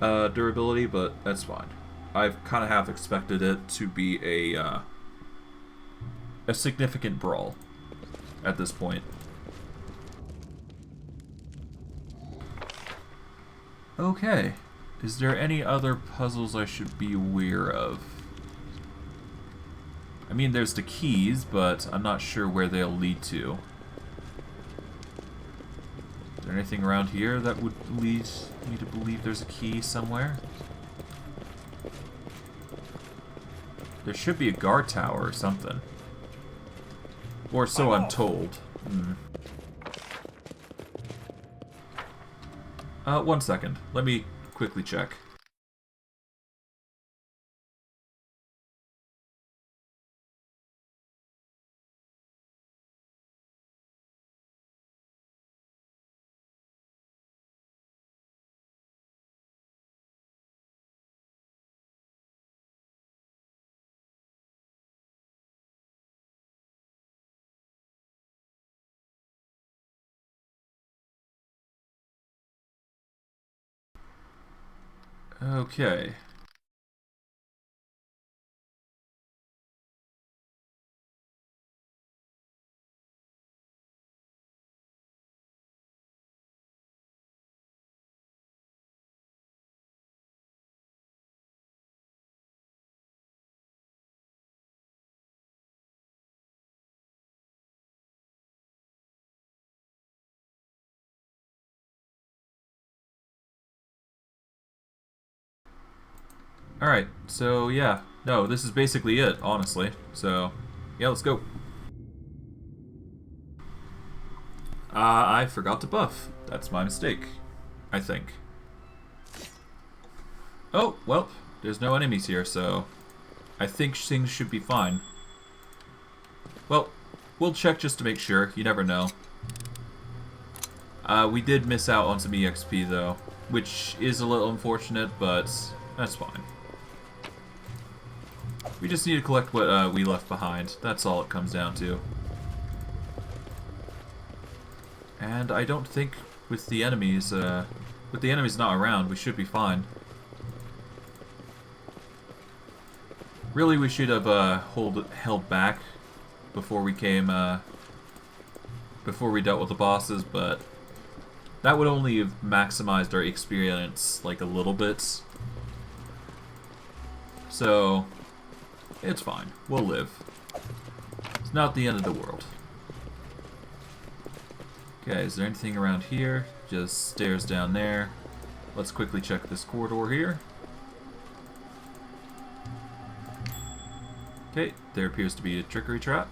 Durability, but that's fine. I've kind of half expected it to be a significant brawl at this point. Okay. Is there any other puzzles I should be aware of? I mean, there's the keys, but I'm not sure where they'll lead to. Is there anything around here that would lead me to believe there's a key somewhere? There should be a guard tower or something. Or so I'm told. 1 second. Let me quickly check. Okay. Alright, so yeah. No, this is basically it, honestly. So, yeah, let's go. I forgot to buff. That's my mistake. I think. Oh, well, there's no enemies here, so I think things should be fine. Well, we'll check just to make sure. You never know. We did miss out on some EXP, though, which is a little unfortunate, but that's fine. We just need to collect what we left behind. That's all it comes down to. And I don't think with the enemies not around, we should be fine. Really, we should have held back before we came, before we dealt with the bosses, but that would only have maximized our experience like a little bit. So, it's fine. We'll live. It's not the end of the world. Okay, is there anything around here? Just stairs down there. Let's quickly check this corridor here. Okay, there appears to be a trickery trap.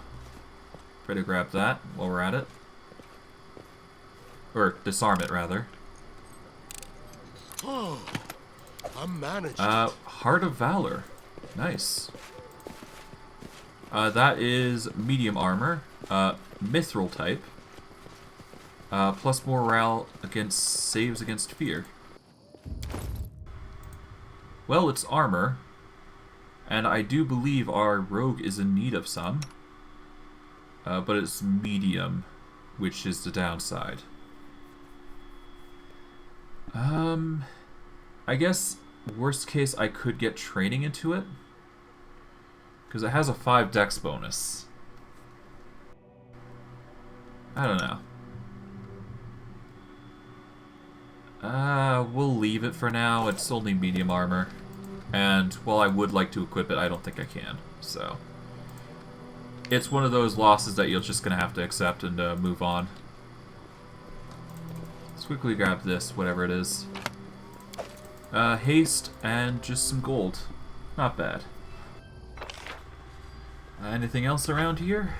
Try to grab that while we're at it. Or disarm it, rather. Oh, I managed. Heart of Valor. Nice. That is medium armor. Mithril type. Plus morale against saves against fear. Well, it's armor. And I do believe our rogue is in need of some. But it's medium, which is the downside. I guess, worst case, I could get training into it. Because it has a 5 dex bonus. I don't know. We'll leave it for now. It's only medium armor. And while I would like to equip it, I don't think I can. So, it's one of those losses that you're just going to have to accept and move on. Let's quickly grab this, whatever it is. Haste and just some gold. Not bad. Anything else around here?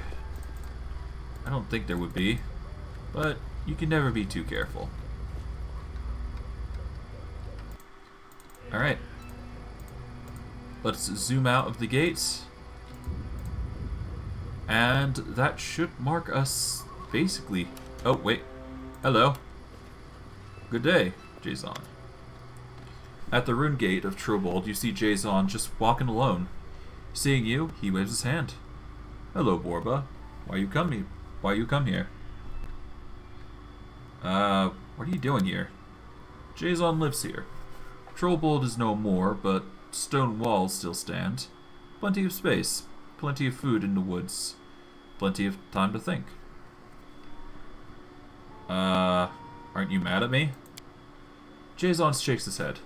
I don't think there would be. But you can never be too careful. Alright. Let's zoom out of the gates. And that should mark us basically... Oh, wait. Hello. Good day, Jason. At the rune gate of Trobold, you see Jason just walking alone. Seeing you, he waves his hand. Hello, Borba. Why you come here? What are you doing here? Jason lives here. Trobold is no more, but stone walls still stand. Plenty of space. Plenty of food in the woods. Plenty of time to think. Aren't you mad at me? Jason shakes his head.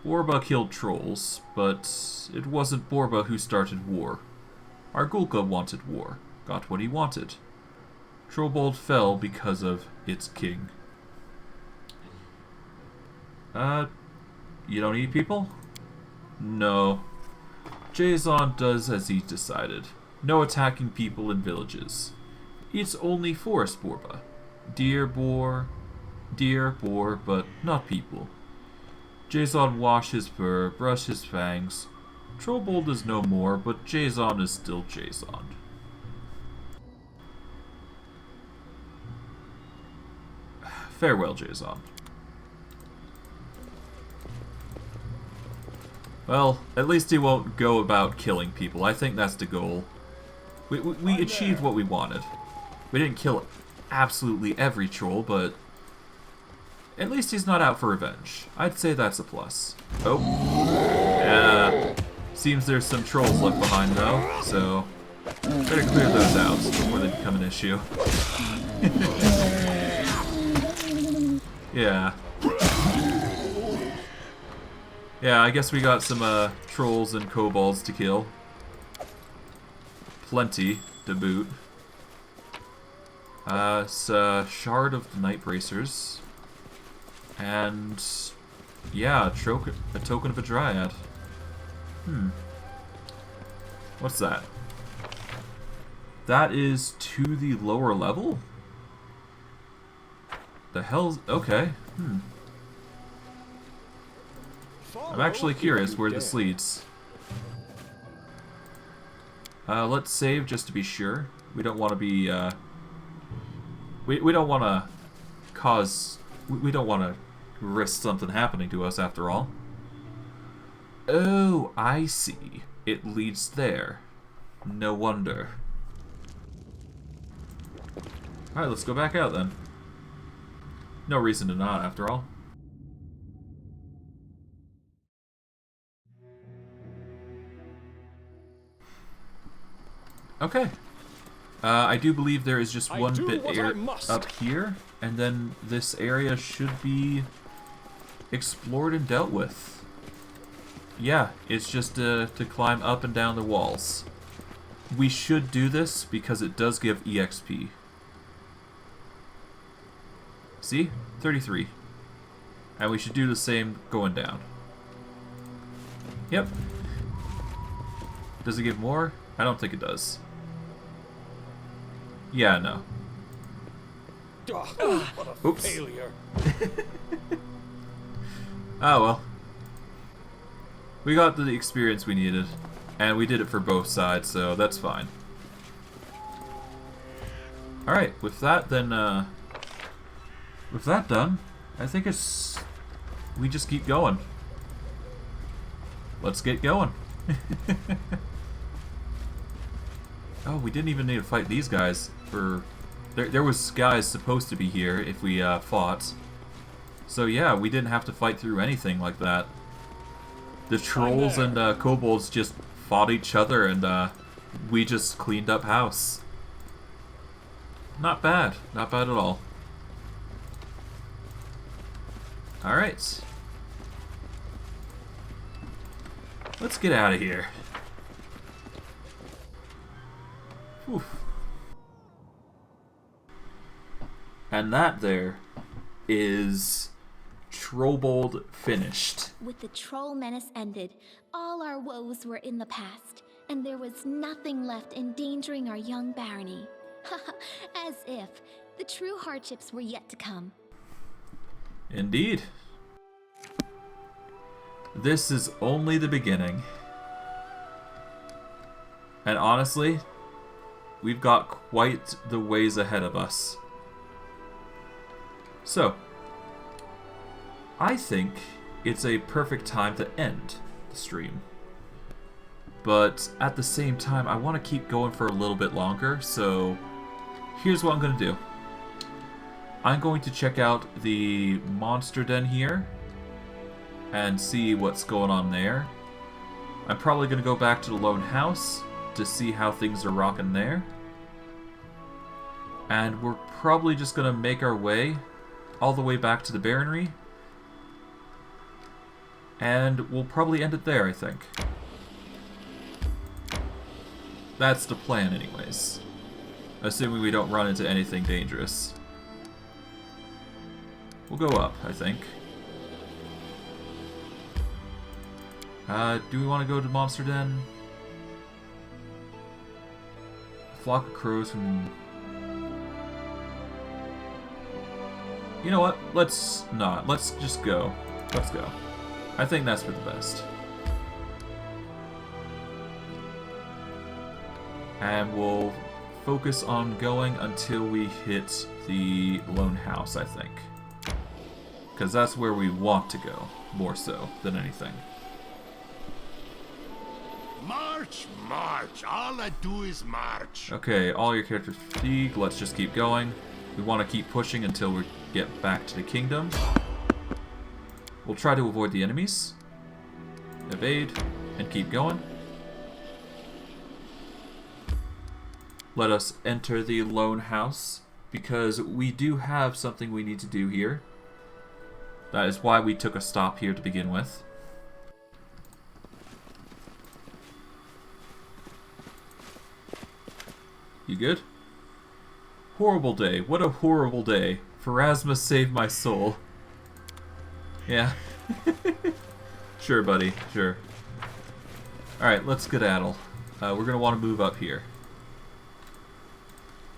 Borba killed trolls, but it wasn't Borba who started war. Hargulka wanted war, got what he wanted. Trobold fell because of its king. You don't eat people? No. Jason does as he decided. No attacking people in villages. Eats only forest Borba. Deer, boar, but not people. Jason wash his fur, brush his fangs. Trollbold is no more, but Jason is still Jason. Farewell, Jason. Well, at least he won't go about killing people. I think that's the goal. We achieved what we wanted. We didn't kill absolutely every troll, but at least he's not out for revenge. I'd say that's a plus. Oh. Yeah. Seems there's some trolls left behind, though, so better clear those out before they become an issue. Yeah. Yeah, I guess we got some trolls and kobolds to kill. Plenty to boot. It's a shard of the Night Bracers. And yeah, a token of a dryad. What's that? That is to the lower level? The hell's... okay. I'm actually curious where this leads. Let's save just to be sure. We don't want to be, we don't want to cause... We don't want to risk something happening to us after all. Oh, I see. It leads there. No wonder. Alright, let's go back out then. No reason to not, after all. Okay. I do believe there is just one bit up here, and then this area should be explored and dealt with. Yeah, it's just to climb up and down the walls. We should do this because it does give EXP. See? 33. And we should do the same going down. Yep. Does it give more? I don't think it does. Yeah, no. Oh, what a Oops. failure. Oh well. We got the experience we needed, and we did it for both sides, so that's fine. Alright, with that then, with that done, I think it's... we just keep going. Let's get going. Oh, we didn't even need to fight these guys for... There was guys supposed to be here if we fought. So yeah, we didn't have to fight through anything like that. The trolls and kobolds just fought each other, and we just cleaned up house. Not bad. Not bad at all. Alright. Let's get out of here. Whew. And that there is Trollbold finished. With the troll menace ended, all our woes were in the past, and there was nothing left endangering our young barony. As if the true hardships were yet to come. Indeed. This is only the beginning. And honestly, we've got quite the ways ahead of us. So, I think it's a perfect time to end the stream. But at the same time, I want to keep going for a little bit longer, so here's what I'm going to do. I'm going to check out the monster den here and see what's going on there. I'm probably going to go back to the lone house to see how things are rocking there. And we're probably just going to make our way all the way back to the Baronry. And we'll probably end it there, I think. That's the plan anyways. Assuming we don't run into anything dangerous. We'll go up, I think. Do we want to go to Monster Den? Flock of crows from... You know what? Let's not. Let's just go. Let's go. I think that's for the best. And we'll focus on going until we hit the lone house, I think. Because that's where we want to go, more so than anything. March, march. All I do is march. Okay, all your characters fatigue. Let's just keep going. We want to keep pushing until we get back to the kingdom. We'll try to avoid the enemies. Evade, and keep going. Let us enter the lone house, because we do have something we need to do here. That is why we took a stop here to begin with. You good? Horrible day. What a horrible day. Pharasma saved my soul. Yeah. Sure, buddy. Sure. Alright, let's skedaddle. We're going to want to move up here.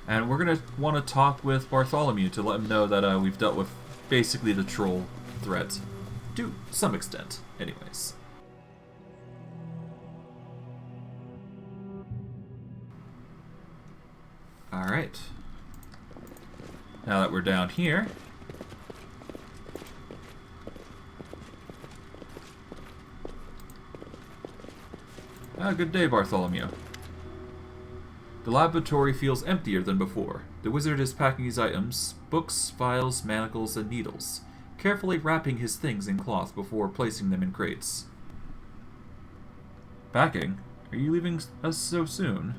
And we're going to want to talk with Bartholomew to let him know that we've dealt with basically the troll threat. To some extent, anyways. Alright. Now that we're down here, good day, Bartholomew. The laboratory feels emptier than before. The wizard is packing his items, books, files, manacles, and needles, carefully wrapping his things in cloth before placing them in crates. Packing? Are you leaving us so soon?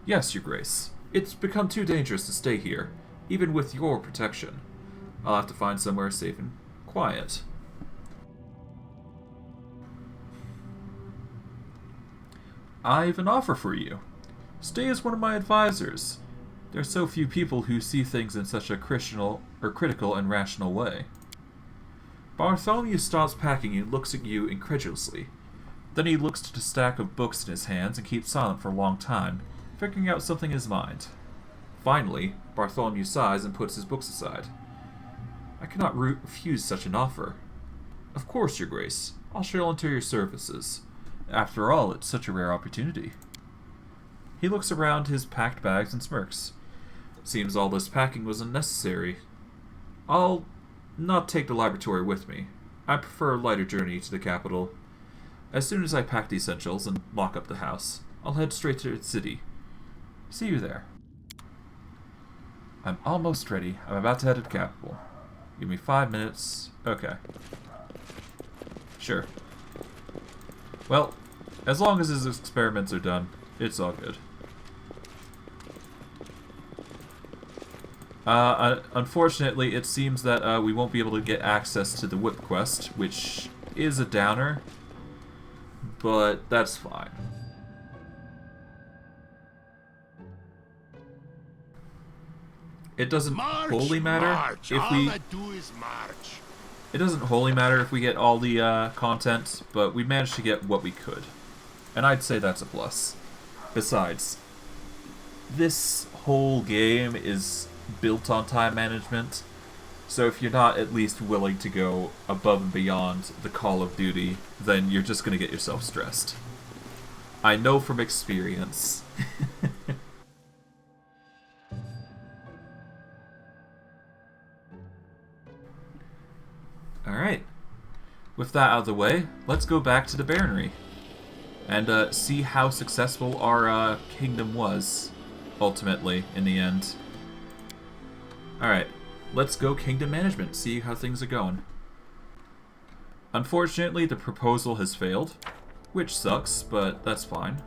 Yes, Your Grace. It's become too dangerous to stay here, even with your protection. I'll have to find somewhere safe and quiet. I've an offer for you. Stay as one of my advisors. There are so few people who see things in such a critical and rational way. Bartholomew stops packing and looks at you incredulously. Then he looks at a stack of books in his hands and keeps silent for a long time, figuring out something in his mind. Finally, Bartholomew sighs and puts his books aside. I cannot refuse such an offer. Of course, Your Grace. I'll volunteer your services. After all, it's such a rare opportunity. He looks around his packed bags and smirks. Seems all this packing was unnecessary. I'll not take the laboratory with me. I prefer a lighter journey to the capital. As soon as I pack the essentials and lock up the house, I'll head straight to the city. See you there. I'm almost ready. I'm about to head to the capital. Give me 5 minutes. Okay. Sure. Well, as long as his experiments are done, it's all good. Unfortunately, it seems that we won't be able to get access to the whip quest, which is a downer, but that's fine. It doesn't wholly matter if we... All I do is march. It doesn't wholly matter if we get all the content, but we managed to get what we could. And I'd say that's a plus. Besides, this whole game is built on time management, so if you're not at least willing to go above and beyond the Call of Duty, then you're just going to get yourself stressed. I know from experience. Alright. With that out of the way, let's go back to the Baronry and see how successful our kingdom was, ultimately, in the end. Alright, let's go kingdom management, see how things are going. Unfortunately, the proposal has failed, which sucks, but that's fine.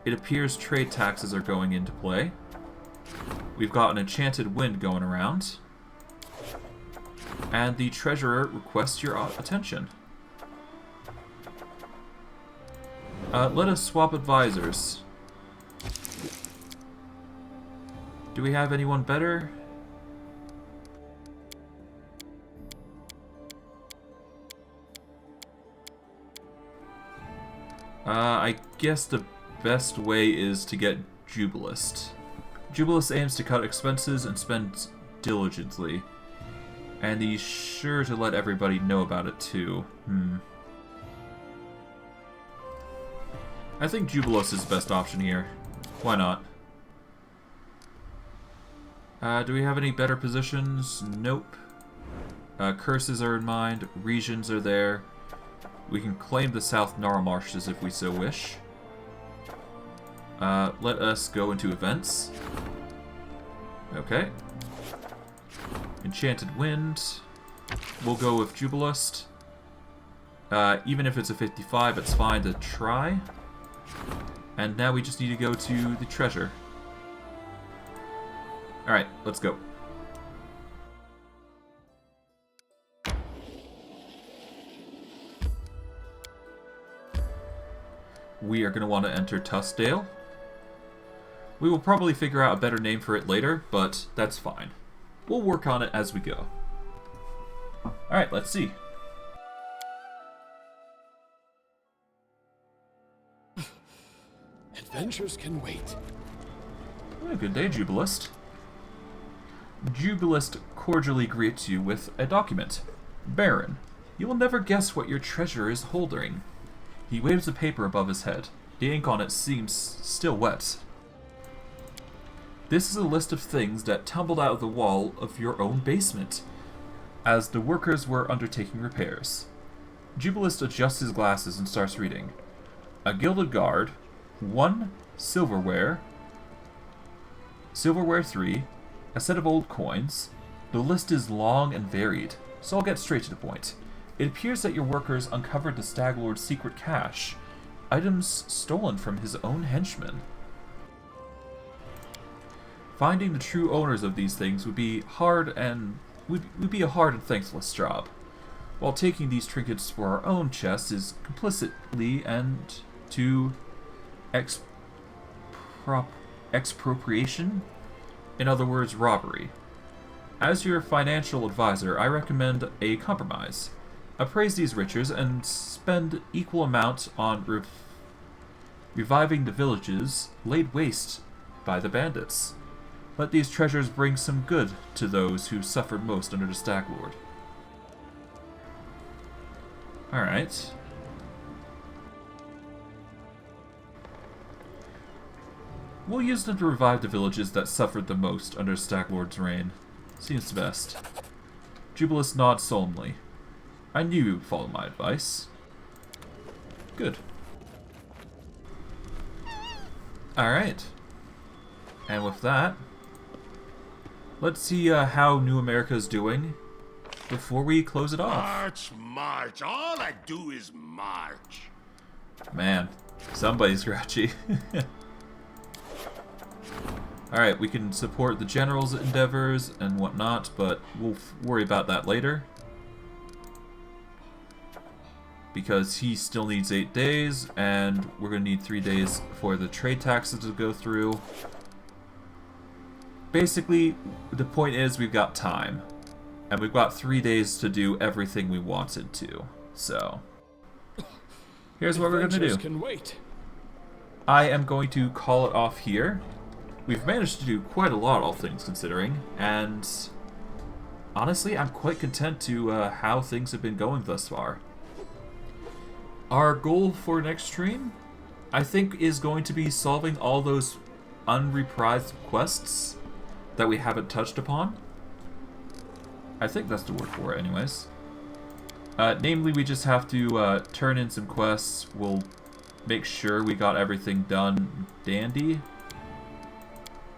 It appears trade taxes are going into play. We've got an enchanted wind going around. And the treasurer requests your attention. Let us swap advisors. Do we have anyone better? I guess the best way is to get Jubilist. Jubilist aims to cut expenses and spend diligently. And he's sure to let everybody know about it too. I think Jubilos is the best option here. Why not? Do we have any better positions? Nope. Curses are in mind. Regions are there. We can claim the South Gnarl Marshes if we so wish. Let us go into events. Okay. Enchanted Wind. We'll go with Jubilust. Even if it's a 55, it's fine to try. And now we just need to go to the treasure. Alright, let's go. We are going to want to enter Tuskdale. We will probably figure out a better name for it later, but that's fine. We'll work on it as we go. Alright, let's see. Adventures can wait. Good day, Jubilist. Jubilist cordially greets you with a document. Baron, you will never guess what your treasure is holding. He waves the paper above his head. The ink on it seems still wet. This is a list of things that tumbled out of the wall of your own basement, as the workers were undertaking repairs. Jubilist adjusts his glasses and starts reading. A gilded guard, 1 silverware, silverware 3, a set of old coins. The list is long and varied, so I'll get straight to the point. It appears that your workers uncovered the Stag Lord's secret cache, items stolen from his own henchmen. Finding the true owners of these things would be would be a hard and thankless job, while taking these trinkets for our own chests is complicitly and to expropriation, in other words, robbery. As your financial advisor, I recommend a compromise. Appraise these riches and spend equal amount on reviving the villages laid waste by the bandits. Let these treasures bring some good to those who suffered most under the Stag Lord. Alright. We'll use them to revive the villages that suffered the most under Stag Lord's reign. Seems the best. Jubilus nods solemnly. I knew you would follow my advice. Good. Alright. And with that, let's see how New America is doing before we close it off. March, march. All I do is march. Man, somebody's grouchy. Alright, we can support the general's endeavors and whatnot, but we'll worry about that later. Because he still needs 8 days, and we're going to need 3 days for the trade taxes to go through. Basically, the point is we've got time. And we've got 3 days to do everything we wanted to. So, here's what we're going to do. Can wait. I am going to call it off here. We've managed to do quite a lot, all things considering, and honestly, I'm quite content to how things have been going thus far. Our goal for next stream, I think, is going to be solving all those unreprised quests that we haven't touched upon. I think that's the word for it, anyways. Namely, we just have to turn in some quests. We'll make sure we got everything done dandy.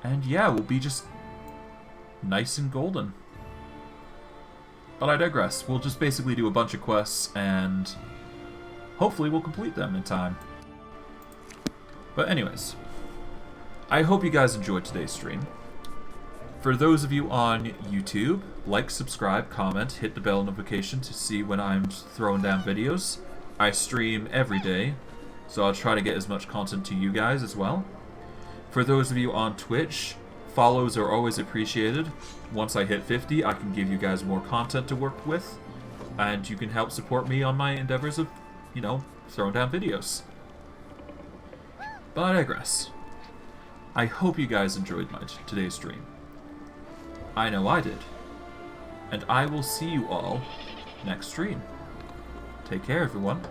And yeah, we'll be just nice and golden. But I digress. We'll just basically do a bunch of quests and hopefully we'll complete them in time. But anyways, I hope you guys enjoyed today's stream. For those of you on YouTube, like, subscribe, comment, hit the bell notification to see when I'm throwing down videos. I stream every day, so I'll try to get as much content to you guys as well. For those of you on Twitch, follows are always appreciated. Once I hit 50, I can give you guys more content to work with, and you can help support me on my endeavors of, you know, throwing down videos. But I digress. I hope you guys enjoyed today's stream. I know I did. And I will see you all next stream. Take care, everyone.